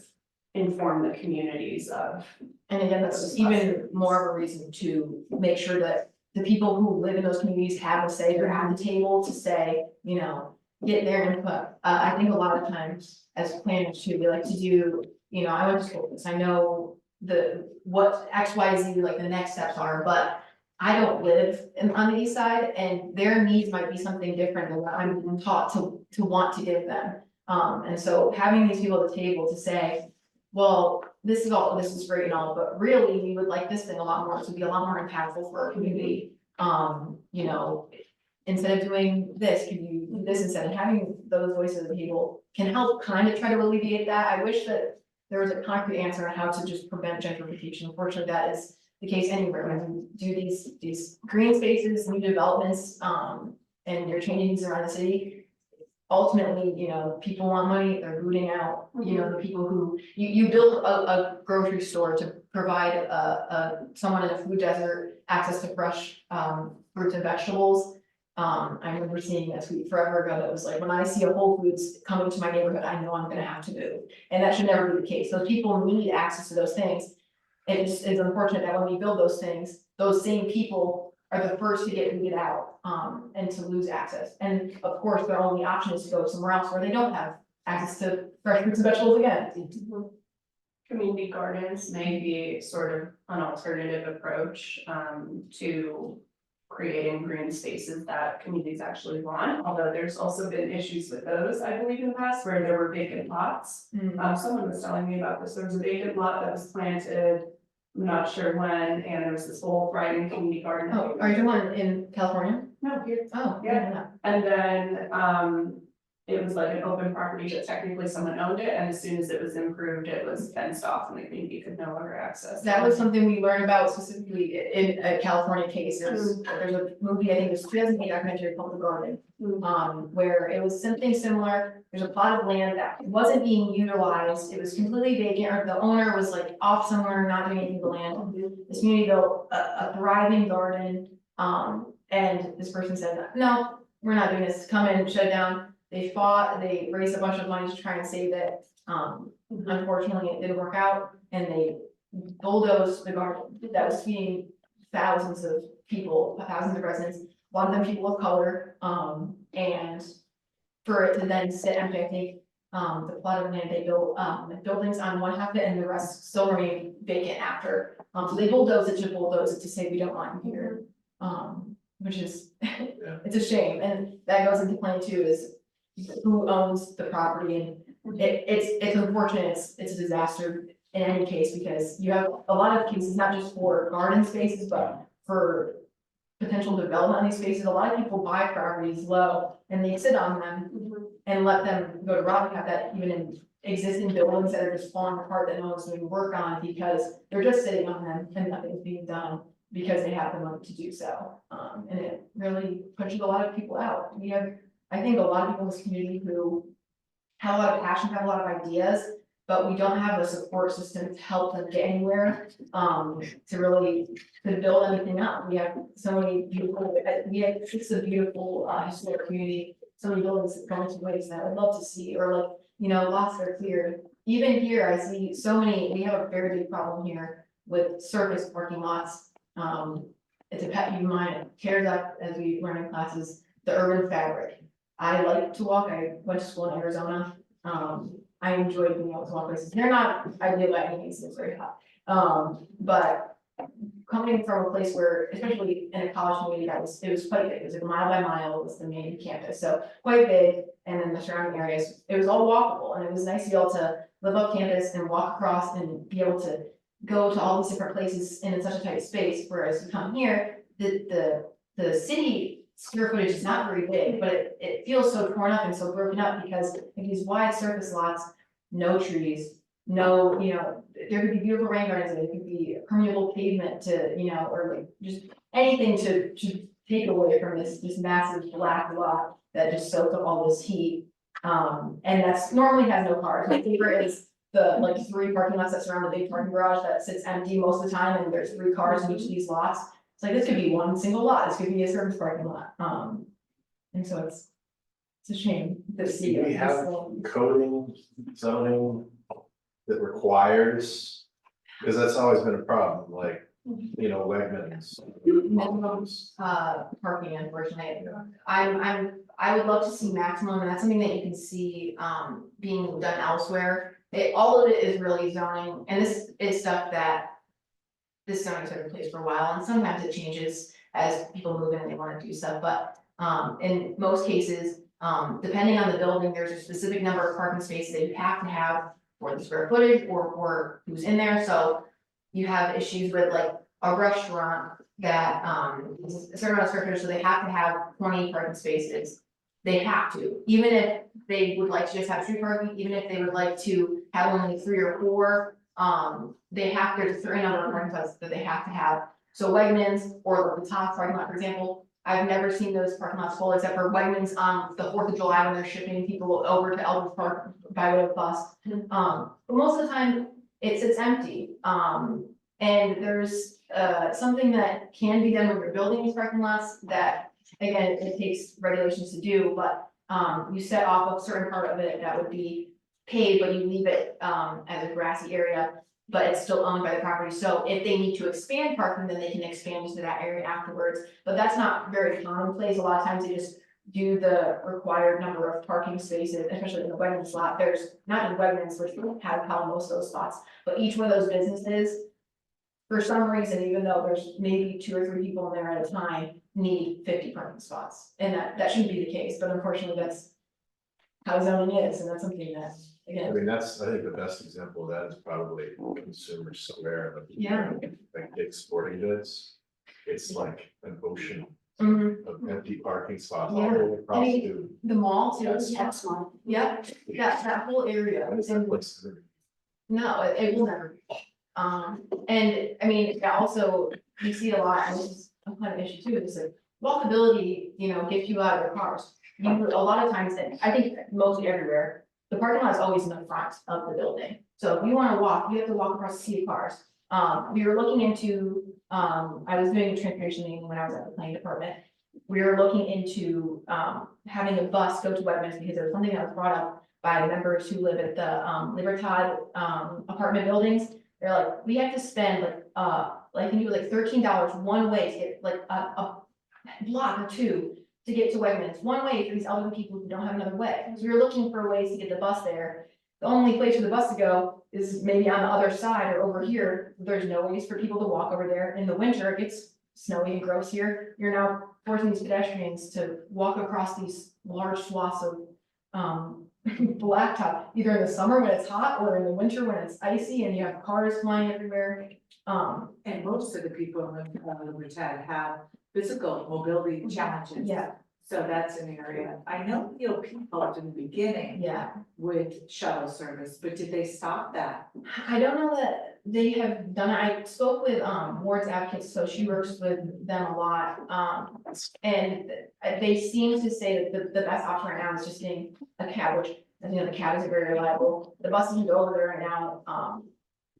inform the communities of. And again, that's even more of a reason to make sure that the people who live in those communities have a say, they're at the table to say, you know, get their input. I think a lot of times as planners too, we like to do, you know, I went to school for this, I know what X, Y, Z, like the next steps are, but I don't live on the east side, and their needs might be something different than what I'm taught to want to give them. And so having these people at the table to say, well, this is great and all, but really, we would like this thing a lot more, to be a lot more impactful for our community. You know, instead of doing this, can you do this instead? And having those voices at the table can help kind of try to alleviate that. I wish that there was a concrete answer on how to just prevent gentrification. Unfortunately, that is the case anywhere. When you do these green spaces, new developments, and you're changing things around the city, ultimately, you know, people want money, they're rooting out, you know, the people who, you build a grocery store to provide someone in a food desert access to fresh, fruits and vegetables. I remember seeing a tweet forever ago that was like, when I see a Whole Foods coming to my neighborhood, I know I'm gonna have to move. And that should never be the case. Those people need access to those things. It's unfortunate that when we build those things, those same people are the first to get booted out, and to lose access. And of course, their only option is to go somewhere else where they don't have access to fresh fruits and vegetables again. Community gardens may be sort of an alternative approach, to creating green spaces that communities actually want, although there's also been issues with those, I believe, in the past, where there were vacant lots. Someone was telling me about this, there was a vacant lot that was planted, I'm not sure when, and there was this whole thriving community garden. Oh, are you the one in California? No, here. Oh, Yeah. And then, it was like an open property, but technically someone owned it, and as soon as it was improved, it was fenced off and the community could no longer access. That was something we learned about specifically in a California case. There's a movie, I think it was 2008 documentary called The Garden. Where it was something similar. There's a plot of land that wasn't being utilized. It was completely vacant, or the owner was like off somewhere, not doing anything with the land. This community built a thriving garden. And this person said, no, we're not doing this, come in, shut it down. They fought, they raised a bunch of money to try and save it. Unfortunately, it didn't work out and they bulldozed the garden that was feeding thousands of people, thousands of residents, a lot of them people of color. And for it to then sit empty, I think, the plot of land, they built, buildings on one half of it and the rest still remain vacant after. So they bulldoze it to say we don't want you here. Which is, it's a shame, and that goes into plan two is who owns the property, and it's unfortunate, it's a disaster in any case, because you have a lot of cases, not just for garden spaces, but for potential development on these spaces. A lot of people buy properties low and they sit on them and let them go to rot. We have that even in existing buildings that are just falling apart that no one's doing work on because they're just sitting on them and nothing's being done because they have the money to do so. And it really pushes a lot of people out. We have, I think, a lot of people in this community who have a lot of passion, have a lot of ideas, but we don't have a support system to help them get anywhere, to really, to build anything up. We have so many beautiful, it's a beautiful, historic community, so many buildings that go into ways that I'd love to see, or like, you know, lots that are cleared. Even here, I see so many, we have a very big problem here with surface parking lots. It's a pet peeve of mine, it tears up as we learn in classes, the urban fabric. I like to walk, I went to school in Arizona, I enjoy being able to walk places, they're not ideal by any means, it's very hot. But coming from a place where, especially in a college community, it was quite big, it was like mile by mile was the main campus, so quite big, and then the surrounding areas, it was all walkable, and it was nice to be able to live off campus and walk across and be able to go to all these different places in such a tight space, whereas you come here, the city square footage is not very big, but it feels so torn up and so broken up because of these wide surface lots, no trees, no, you know, there could be beautiful rain gardens, there could be permeable pavement to, you know, or like just anything to take away from this massive black lot that just soaks up all this heat. And that's normally has no cars. My favorite is the like 3 parking lots that surround the big parking garage that sits empty most of the time, and there's 3 cars in each of these lots. It's like, this could be one single lot, this could be a service parking lot, and so it's a shame to see. Do we have coding, zoning that requires, because that's always been a problem, like, you know, Wegmans. Minimum, parking, unfortunately, I would love to see maximum, and that's something that you can see, being done elsewhere. All of it is really zoning, and this is stuff that this zoning's been in place for a while, and sometimes it changes as people move in and they wanna do stuff, but, in most cases, depending on the building, there's a specific number of parking spaces that you have to have for the square footage or for who's in there, so you have issues with like a restaurant that, is a certain amount of square footage, so they have to have 20 parking spaces. They have to, even if they would like to just have street parking, even if they would like to have only 3 or 4, there's a certain number of parking spots that they have to have. So Wegmans or the top parking lot, for example, I've never seen those parking lots full except for Wegmans on the 4th of July when they're shipping people over to Elmira Park by way of bus. But most of the time, it's empty. And there's something that can be done when you're building these parking lots that, again, it takes regulations to do, but you set off a certain part of it that would be paved, but you leave it as a grassy area, but it's still owned by the property. So if they need to expand parking, then they can expand into that area afterwards. But that's not very commonplace. A lot of times they just do the required number of parking spaces, especially in the Wegmans lot. There's not in Wegmans, which have most of those spots, but each one of those businesses, for some reason, even though there's maybe 2 or 3 people in there at a time, need 50 parking spots. And that shouldn't be the case, but unfortunately, that's how zoning is, and that's something that, I again, mean, I think the best example of that is probably Consumer Square, like, Yeah. like Dick's Sporting Goods. It's like an ocean mhm, of empty parking spots all Yeah. the way across I mean, to. the mall too, That's yeah, small. yeah, that whole area. What is that And place? no, it will never be. And I mean, yeah, also, you see it a lot, and this is a kind of issue too, is like walkability, you know, gets you out of your cars. A lot of times, and I think mostly everywhere, the parking lot is always in the front of the building. So if you wanna walk, you have to walk across a sea of cars. We were looking into, I was doing a transportation meeting when I was at the planning department, we're looking into, having a bus go to Wegmans because it was something that was brought up by members who live at the, Libertad, apartment buildings. They're like, we have to spend I think it was like $13 one way to get like a block or two to get to Wegmans, one way for these elderly people who don't have another way. So we were looking for ways to get the bus there. The only place for the bus to go is maybe on the other side or over here. There's no ways for people to walk over there. In the winter, it gets snowy and gross here. You're now forcing these pedestrians to walk across these large swaths of blacktop, either in the summer when it's hot or in the winter when it's icy and you have cars flying everywhere. And most of the people in Libertad have physical mobility challenges. Yeah, So that's an area. I know DOP helped in the beginning yeah. with shuttle service, but did they stop that? I don't know that they have done it. I spoke with Ward's advocates, so she works with them a lot. And they seem to say that the best option right now is just getting a cab, which, as you know, the cab isn't very reliable. The bus doesn't go over there right now,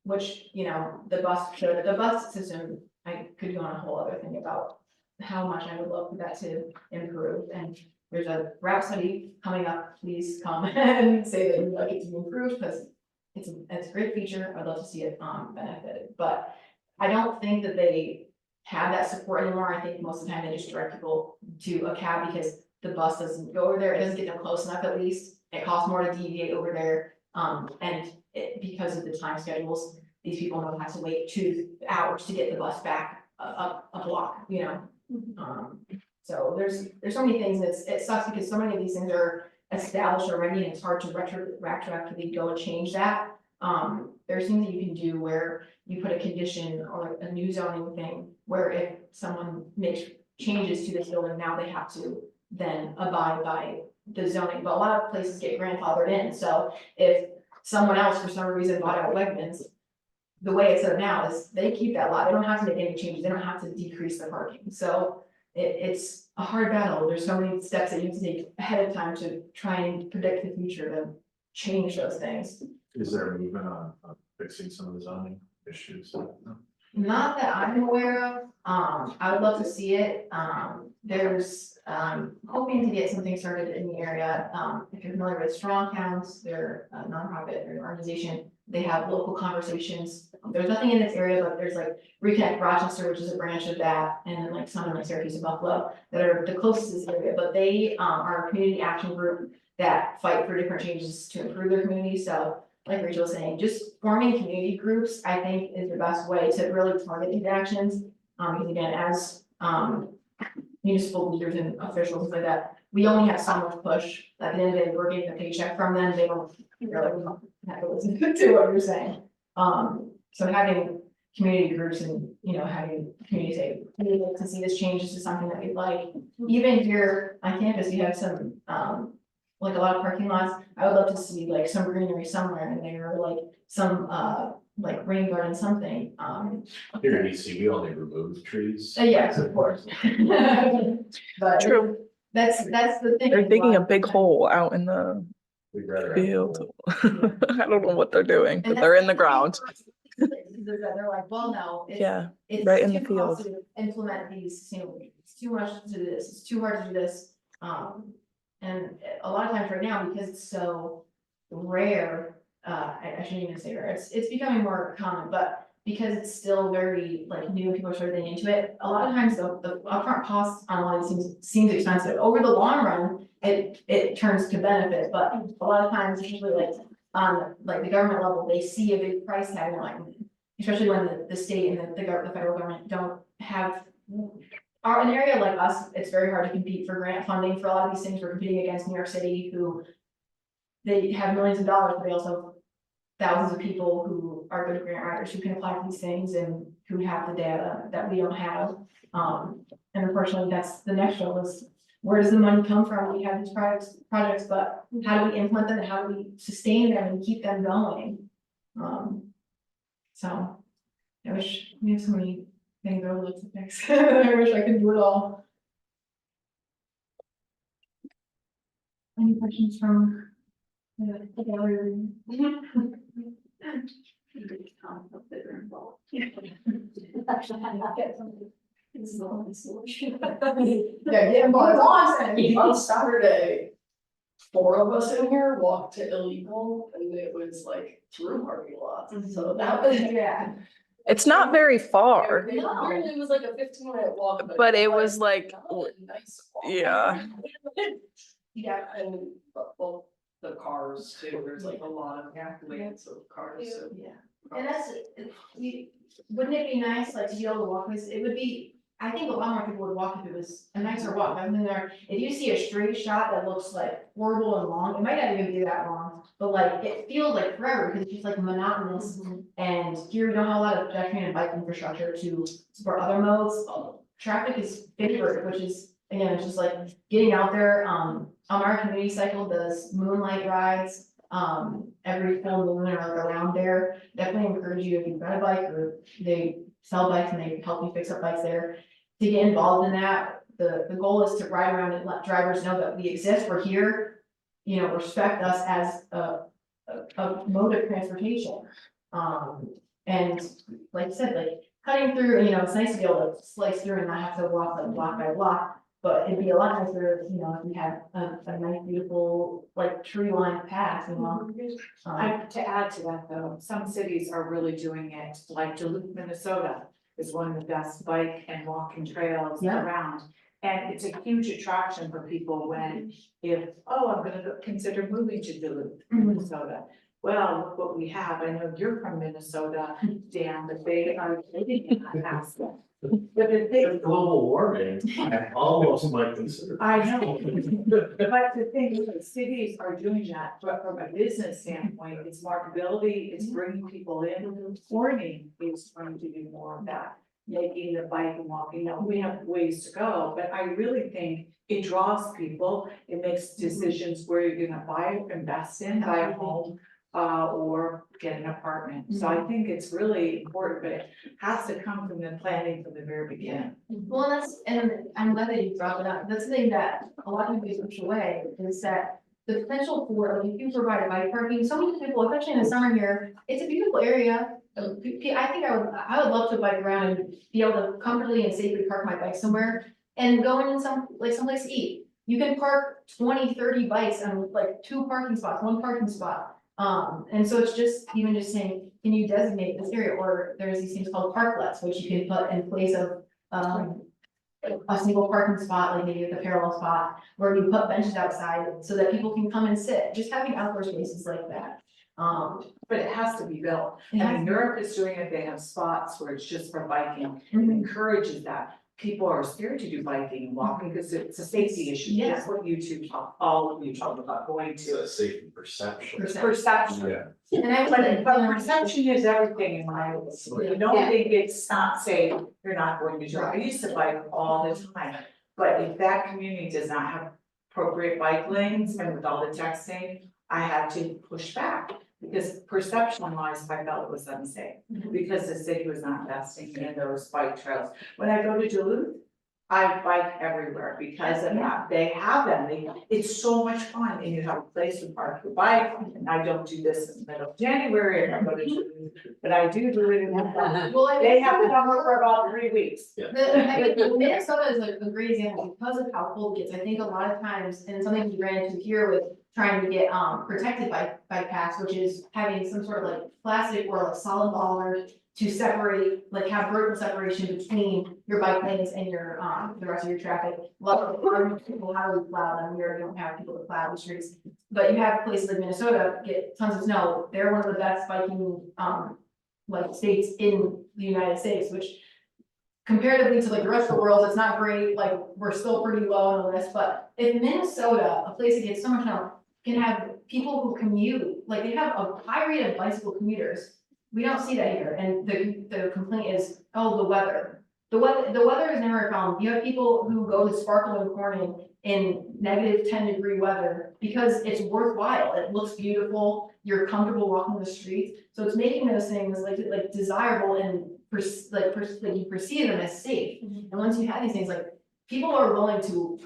which, you know, the bus system, I could go on a whole other thing about how much I would love for that to improve. And there's a route study coming up. Please come and say that you'd like it to be improved, because it's a great feature. I'd love to see it benefited, but I don't think that they have that support anymore. I think most of the time they just direct people to a cab because the bus doesn't go over there. It doesn't get them close enough, at least. It costs more to deviate over there. And because of the time schedules, these people don't have to wait 2 hours to get the bus back a block, you know? So there's so many things it sucks because so many of these things are established already and it's hard to retroactively go and change that. There's things that you can do where you put a condition or a new zoning thing where if someone makes changes to this building, now they have to then abide by the zoning, but a lot of places get grandfathered in. So if someone else for some reason bought out Wegmans, the way it's set up now is they keep that lot. They don't have to make any changes. They don't have to decrease the parking. So it's a hard battle. There's so many steps that you have to take ahead of time to try and predict the future to change those things. Is there a movement on fixing some of the zoning issues? Not that I'm aware of. I would love to see it. There's hoping to get something started in the area. If you're familiar with Strong Towns, they're a nonprofit or an organization. They have local conversations. There's nothing in this area, but there's like Reconnect Rochester, which is a branch of that, and then like some in like Syracuse and Buffalo that are the closest to this area. But they are a community action group that fight for different changes to improve their community. So like Rachel was saying, just forming community groups, I think, is the best way to really target these actions. Because again, as municipal leaders and officials like that, we only have so much push. At the end of the day, we're getting a paycheck from them. They don't really have to listen to what you're saying. So having community groups and, you know, having community say, we'd like to see this change. This is something that we'd like. Even here on campus, you have some like a lot of parking lots. I would love to see like some greenery somewhere in there, or like some like rain garden, something. Here in DC, we only remove trees. Yes, of course. But True. that's the thing. They're digging a big hole out in the We'd rather. have field. people- I don't know what they're doing, And but they're in the that's ground. They're like, well, no, Yeah, it's right in the too costly field. to implement these, you know, it's too much to do this, it's too hard to do this. And a lot of times right now, because it's so rare, I shouldn't even say rare, it's becoming more common, but because it's still very like new and people are sort of getting into it, a lot of times the upfront costs on a lot of these things seems expensive. Over the long run, it turns to benefit, but a lot of times, usually like on like the government level, they see a big price tag and like, especially when the state and the federal government don't have. An area like us, it's very hard to compete for grant funding for a lot of these things. We're competing against New York City, who they have millions of dollars, but they also have thousands of people who are good grant writers who can apply for these things and who have the data that we don't have. And unfortunately, that's the next struggle is where does the money come from? We have these projects, but how do we implement them and how do we sustain them and keep them going? So I wish we have so many things I would like to fix. I wish I could do it all. Any questions from the gallery? This is the only solution. Yeah, get involved. On Saturday, 4 of us in here walked to illegal and it was like through parking lots, so that was. Yeah. It's not very far. It really was like a 15-minute walk. But it was like, oh, nice walk. yeah. Yeah, and well, the cars too, there's like a lot of lanes of cars, so. Yeah, and that's, wouldn't it be nice, like, to be able to walk this, it would be, I think a lot more people would walk if it was a nicer walk, I mean, if you see a straight shot that looks like horrible and long, it might not even be that long, but like, it feels like forever, because it's just like monotonous, and here we don't have a lot of pedestrian and bike infrastructure to support other modes, traffic is favored, which is, again, it's just like getting out there, our community cycle does moonlight rides, every full moon or around there. Definitely encourage you if you've got a bike or they sell bikes and they help you fix up bikes there. To get involved in that, the goal is to ride around and let drivers know that we exist, we're here. You know, respect us as a mode of transportation. And like I said, like cutting through, you know, it's nice to be able to slice through and not have to walk like block by block. But it'd be a lot nicer, you know, if we had a nice, beautiful, like tree lined path, you know. To add to that though, some cities are really doing it, like Duluth, Minnesota is one of the best bike and walking trails Yeah. around. And it's a huge attraction for people when, I'm gonna consider moving to Duluth, Minnesota. Well, look what we have, I know you're from Minnesota, Dan, but they are living in that aspect. But the thing, Global warming, I almost might consider. I know, but the thing is, the cities are doing that, but from a business standpoint, it's marketability, it's bringing people in. Corning is trying to do more of that, making the bike and walking, now we have ways to go, but I really think it draws people. It makes decisions where you're gonna invest in, buy a home, or get an apartment. So I think it's really important, but it has to come from the planning from the very beginning. Well, and I'm glad that you brought it up. That's the thing that a lot of people push away is that the potential for, like, if you provide a bike parking, so many people, especially in the summer here, it's a beautiful area. I think I would love to bike around and be able to comfortably and safely park my bike somewhere and go in someplace to eat. You can park 20, 30 bikes on like 2 parking spots, 1 parking spot. And so it's just even just saying, can you designate this area, or there's these things called parklets, which you can put in place of a single parking spot, like maybe the parallel spot, where you put benches outside so that people can come and sit, just having outdoor spaces like that. But it has to be built. I mean, Europe is doing it, they have spots where it's just for biking, it encourages that. People are scared to do biking and walking because it's a safety issue, Yeah. that's what all of you talk about going It's to. a safety perception. Perception. Yeah. And I would But perception is everything in my opinion. If you don't think it's not safe, you're not going to do it. I used to bike all the time. But if that community does not have appropriate bike lanes and with all the texting, I had to push back. Because perception wise, I felt it was unsafe, because the city was not investing in those bike trails. When I go to Duluth, I bike everywhere because of that. They have them, it's so much fun, and you have a place to park your bike. And I don't do this in the middle of January, and I go to Duluth, but I do it in the. Well, They have to come for about 3 weeks. Minnesota is a great example because of how cold it gets. I think a lot of times, and something we ran into here with trying to get protected bike paths, which is having some sort of like plastic or like solid bollard to separate, like have vertical separation between your bike lanes and your the rest of your traffic. A lot of people how we plow them, we already don't have people to plow the streets. But you have places like Minnesota get tons of snow. They're one of the best biking like states in the United States, which comparatively to like the rest of the world, it's not great, like we're still pretty low on the list, but in Minnesota, a place that gets so much snow, can have people who commute, like they have a high rate of bicycle commuters. We don't see that here, and the complaint is, oh, the weather. The weather is never a problem. You have people who go to Sparkle and Corning in -10-degree weather because it's worthwhile. It looks beautiful, you're comfortable walking the streets. So it's making those things like desirable and you perceive them as safe. And once you have these things, like people are willing to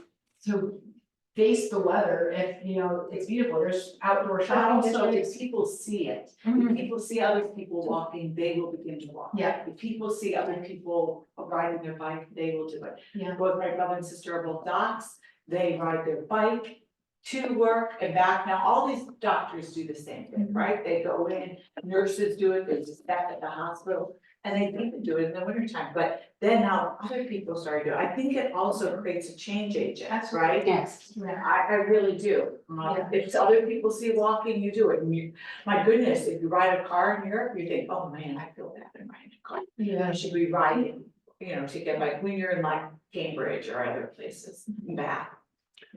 face the weather if, you know, it's beautiful, there's outdoor But shopping also, if districts. people see it, Mhm. if people see other people walking, they will begin to walk. Yeah. If people see other people riding their bike, they will do it. Yeah. Both my brother and sister are both docs, they ride their bike to work and back. Now, all these doctors do the same thing, Mhm. right? They go in, nurses do it, they just staff at the hospital, and they even do it in the wintertime, but then now other people start to do it. I think it also creates a change agent, right? Yes. Yeah. I really do. Yeah. If other people see walking, you do it. And you, my goodness, if you ride a car in Europe, you think, oh man, I feel bad in riding a car. Yeah. I should be riding, you know, to get like when you're in like Cambridge or other places, back.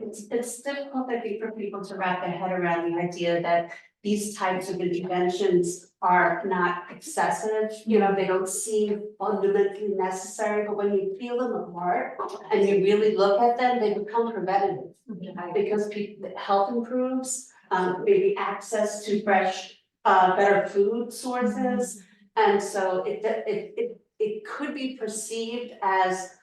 It's difficult, I think, for people to wrap their head around the idea that these types of interventions are not excessive, you know, they don't seem fundamentally necessary, but when you peel them apart and you really look at them, they become preventative. Because people, health improves, maybe access to fresh, better food sources. And so it could be perceived as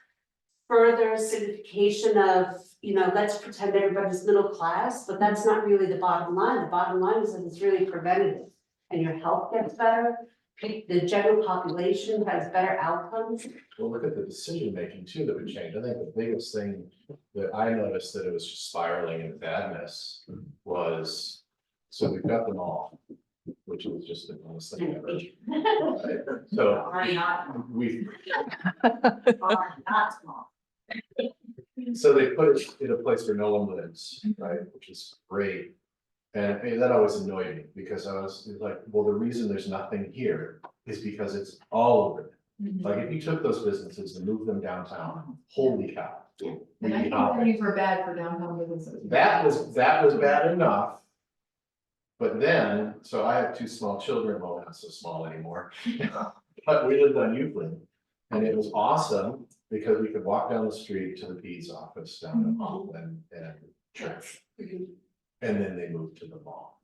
further simplification of, you know, let's pretend everybody's middle class, but that's not really the bottom line. The bottom line is that it's really preventative and your health gets better. The general population has better outcomes. Well, look at the decision making too that would change. I think the biggest thing that I noticed that it was just spiraling into badness was, so we've got them all, which was just the honest thing ever. Right? So Are not, we, are not small. so they put it in a place where no one lives, right, which is great. And I mean, that always annoyed me because I was like, well, the reason there's nothing here is because it's all over. Like if you took those businesses and moved them downtown, holy cow. And I think companies were bad for downtown businesses. That was bad enough. But then, so I have two small children, well, not so small anymore, but we lived on Euclid. And it was awesome because we could walk down the street to the P's office down in Hall and church. And then they moved to the mall.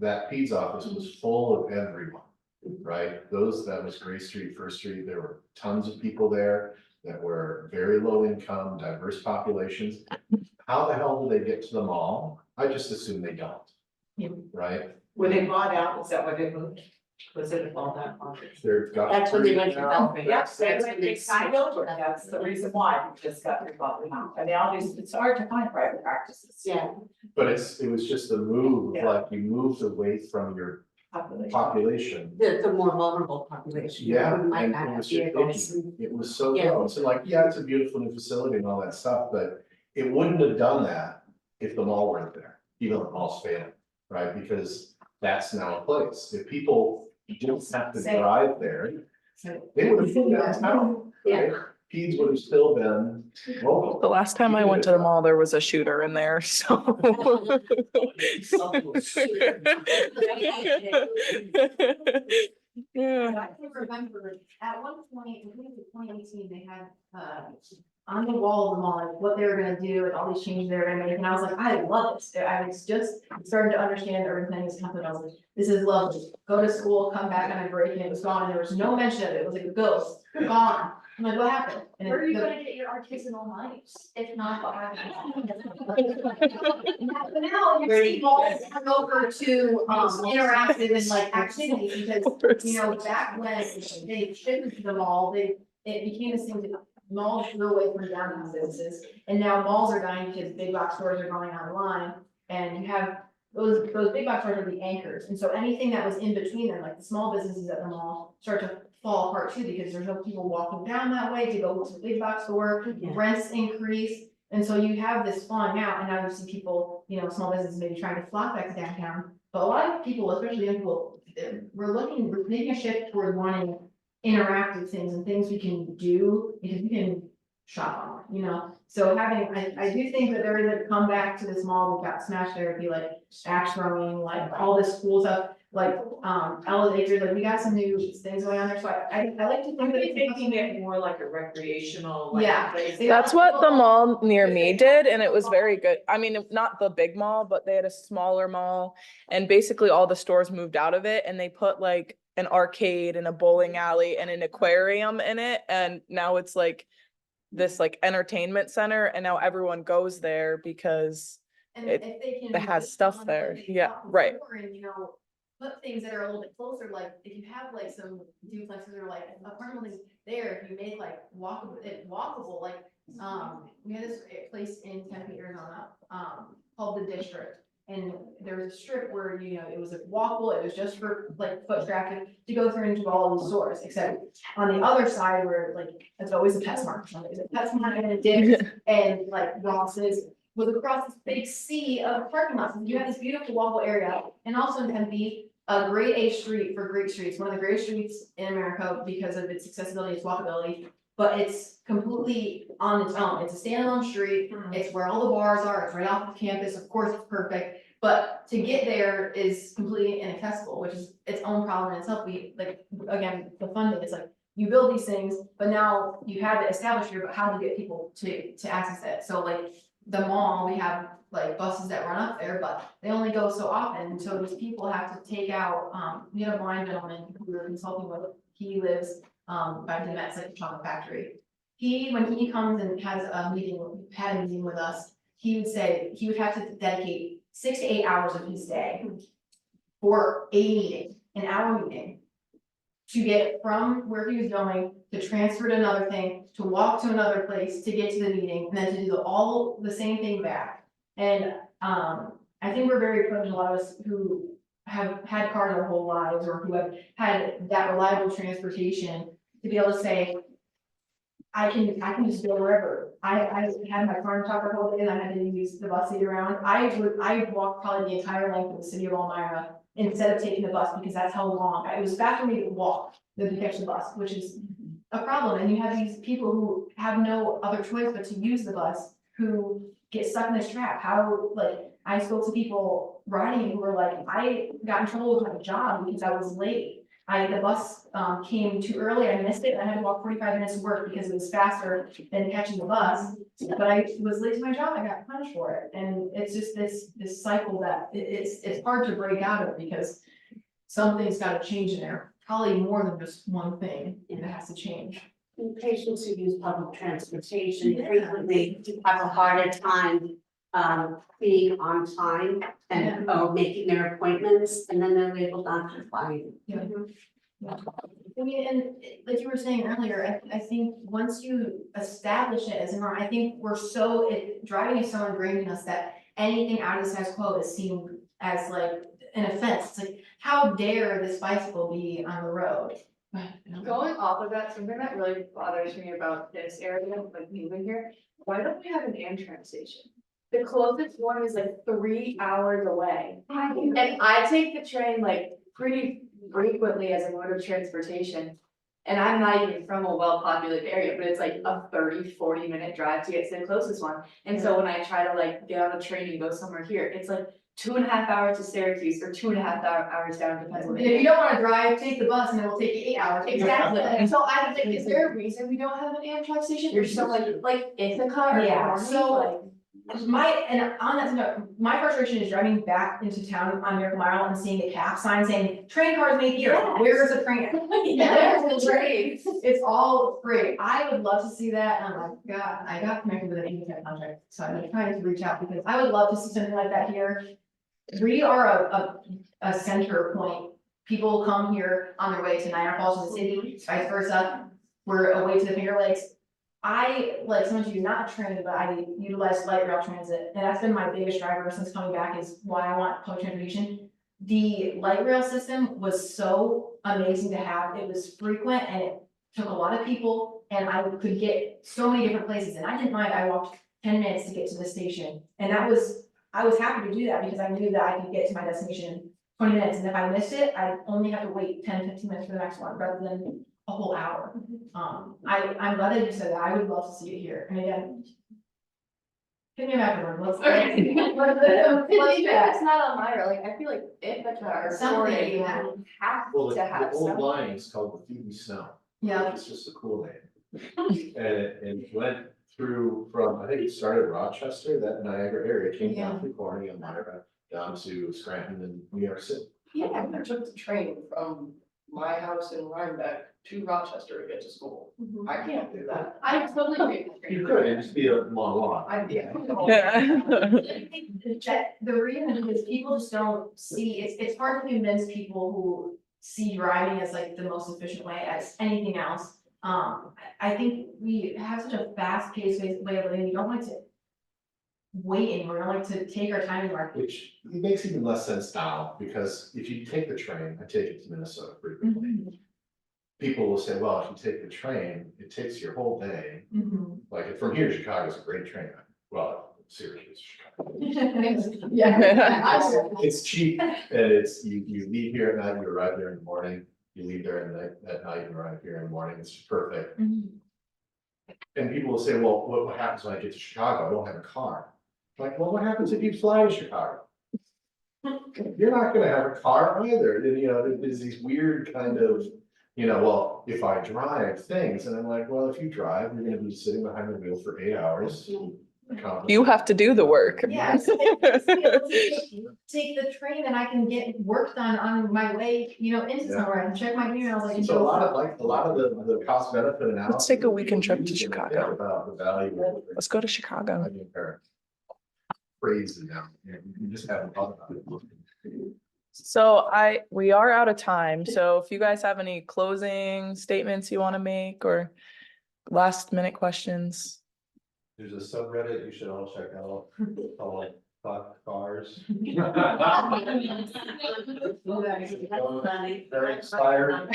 That P's office was full of everyone, right? That was Gray Street, First Street, there were tons of people there that were very low income, diverse populations. How the hell do they get to the mall? I just assume they don't. Yeah. Right? When they bought out, was that where they moved? Was it all that long? They've got. That's when they went to now. Belgrade. Yes, they That's went, when they they signed switched. over, that's the reason why, we just got rebutted out, and now it's hard to find private practices. Yeah, But it was just the move, Yeah. like you moved away from your Population. population. the more vulnerable population. Yeah, who might and not it have was just vehicles. It was so Yeah. gross, and like, yeah, it's a beautiful new facility and all that stuff, but it wouldn't have done that if the mall weren't there, even though the mall's failing, right? Because that's now a place. If people didn't have to Same. drive there, they would have been downtown, right? Peds would have still been local. The last time I went to the mall, there was a shooter in there, so. Yeah. I can remember at one point, I think it was 2018, they had, on the wall of the mall, like what they were gonna do, and all these changes they were gonna make, and I was like, I love this. I was just starting to understand everything is happening. I was like, this is lovely. Go to school, come back on a break, and it was gone, and there was no mention of it. It was like a ghost, gone. I'm like, what happened? And Where are you the- gonna get your artisanal knives, if not behind? But now you're seeing malls come over to interactive and like activities, because you know, back when they shifted to the mall, it became this thing that malls grew away from downtown businesses. And now malls are dying because big box stores are going online, and you have those big box stores are the anchors. And so anything that was in between them, like the small businesses at the mall, start to fall apart too, because there's no people walking down that way to go to the big box store, Yeah. rents increase. And so you have this falling out, and now you see people, you know, small businesses maybe trying to flock back to downtown. But a lot of people, especially young people, we're making a shift toward wanting interactive things and things we can do, because we can shop online, you know? So I do think that there is a comeback to this mall. We've got Smash Therapy, like axe throwing, like all this cool stuff, like Ella's Acres, like we got some new things going on there, so I like to I'm think that really it's thinking it more like a recreational. like, Yeah. place. That's what the mall near me did, and it was very good. I mean, not the big mall, but they had a smaller mall, and basically all the stores moved out of it, and they put like an arcade and a bowling alley and an aquarium in it, and now it's like this like entertainment center, and now everyone goes there because And It- if they can. it has build stuff on there. what they Yeah, thought right. before And, put things that are a little bit closer, like if you have like some duplexes or like apartment buildings there, if you make like walkable, like, we had this place in Tempe, Arizona, called The District. And there was a strip where, it was like walkable, it was just for like foot traffic to go through into all of the stores, except on the other side where like, it's always a PetSmart, for some reason. PetSmart and a Dick's and like Ross's was across this big sea of parking lots. And you have this beautiful walkable area, and also in Tempe, a grade A street for great streets, one of the greatest streets in America because of its accessibility, its walkability. But it's completely on its own. It's a standalone street. It's where all the bars are. It's right off the campus. Of course, it's perfect. But to get there is completely inaccessible, which is its own problem in itself. Again, the funding is like, you build these things, but now you have it established here, but how do you get people to access it? So like the mall, we have like buses that run up there, but they only go so often. So these people have to take out, we had a blind gentleman who we were consulting with. He lives by the Met's like chocolate factory. When he comes and had a meeting with us, he would say he would have to dedicate 6 to 8 hours of his day for an hour meeting, to get from where he was going, to transfer to another thing, to walk to another place, to get to the meeting, and then to do all the same thing back. And I think we're very privileged, a lot of us who have had cars our whole lives, or who have had that reliable transportation, to be able to say, I can just go wherever. I had my car in Tucker whole day, and I had to use the bus to get around. I walked probably the entire length of the city of Elmira instead of taking the bus, because that's how long, it was faster for me to walk than to catch the bus, which is a problem. And you have these people who have no other choice but to use the bus, who get stuck in this trap. I spoke to people riding who were like, I got in trouble with my job because I was late. The bus came too early, I missed it, I had to walk 45 minutes to work because it was faster than catching the bus. But I was late to my job, I got punished for it. And it's just this cycle that it's hard to break out of, because something's gotta change in there. Probably more than just one thing that has to change. And patients who use public transportation frequently have a harder time being on time and or making their appointments, and then they're labeled non-compliant. Yeah. I mean, and like you were saying earlier, I think once you establish it as a norm, I think driving is so ingrained in us that anything out of the status quo is seen as like an offense. It's like, how dare this bicycle be on the road? Going off of that, something that really bothers me about this area, like moving here, why don't we have an Amtrak station? The closest one is like 3 hours away. And I take the train like pretty frequently as a mode of transportation. And I'm not even from a well-populated area, but it's like a 30-40 minute drive to get to the closest one. And so when I try to like get on a train and go somewhere here, it's like 2.5 hours to Syracuse or 2.5 hours down to If Pennsylvania. you don't wanna drive, take the bus and it will take you 8 hours. Exactly, so I think, is there a reason we don't have an Amtrak station? You're so like Ithaca or Yeah, Normandy, so- like. And on that note, my frustration is driving back into town on Miracle Mile and seeing the cap sign saying, train cars made here, Yes. where is the train? Yes, the trains. It's all free. I would love to see that. And I'm like, God, I got connected with an Amtrak contract, so I'm trying to reach out, because I would love to see something like that here. We are a center point. People come here on their way to Niagara Falls, to the city, vice versa. We're away to the Finger Lakes. I, like someone who's not trained, but I utilize light rail transit, and that's been my biggest driver since coming back, is why I want public transportation. The light rail system was so amazing to have. It was frequent and it took a lot of people, and I could get so many different places, and I didn't mind. I walked 10 minutes to get to the station, and I was happy to do that, because I knew that I could get to my destination in 20 minutes, and if I missed it, I only have to wait 10-15 minutes for the next one, rather than a whole hour. I'm glad that you said that. I would love to see it here. And again, hit me afterward. Let's Okay. let's do that. It's not Elmira, like I feel like Ithaca or Something, Fordham yeah. have Well, to the have old some. line is called the Phoebe Snow. Yeah. It's just a cool name. And it went through from, I think it started Rochester, that Niagara area, came down through Corning and Elmira, down to Scranton and New York City. Yeah, I took the train from my house in Rhinebeck to Rochester to get to school. I can't do that. I totally agree with You could, it'd just be a long walk. Yeah. That the reason is people just don't see, it's hard to convince people who see driving as like the most efficient way as anything else. I think we have such a fast paced way of living, we don't like to wait anymore, we don't like to take our time anymore. Which it makes even less sense now, because if you take the train, I take it to Minnesota frequently. People will say, well, if you take the train, it takes your whole day. Like from here to Chicago is a great train, well, Syracuse, Chicago. Yeah. It's cheap and it's, you leave here at night, you arrive there in the morning, you leave there at night and arrive here in the morning, it's just perfect. And people will say, well, what happens when I get to Chicago? I don't have a car. Like, well, what happens if you fly to Chicago? You're not gonna have a car either, and, you know, there's these weird kind of, you know, well, if I drive things, and I'm like, well, if you drive, you're gonna be sitting behind the wheel for 8 hours. You have to do the work. Yes. Take the train and I can get work done on my way, you know, into somewhere and check my emails, I can So a go. lot of the cost benefit analysis. Let's take a weekend trip to you can think Chicago. About the value of. Let's go to Chicago. I mean, they're crazy now, you just haven't thought about it. So we are out of time, so if you guys have any closing statements you want to make or last minute questions. There's a subreddit you should all check out, called Fuck Cars. Funny. Very inspiring.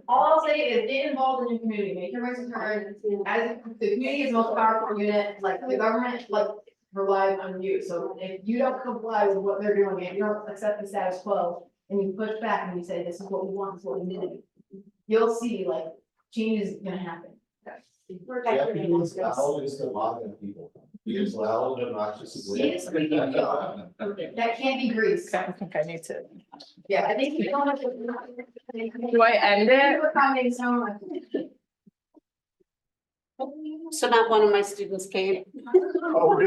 All I'll say is get involved in your community, make your voices heard, as the community is the most powerful unit, like the government, like relies on you, so if you don't comply with what they're doing, if you don't accept the status quo. And you push back and you say, this is what we want, this is what we need, you'll see like change is gonna happen. Yeah, people is loud is the lot of people. He is loud and obnoxious. He is speaking real. That can't be grease. I think I need to. Yeah, I think you don't have to. Do I end it? We're coming so much. So not one of my students came. Oh,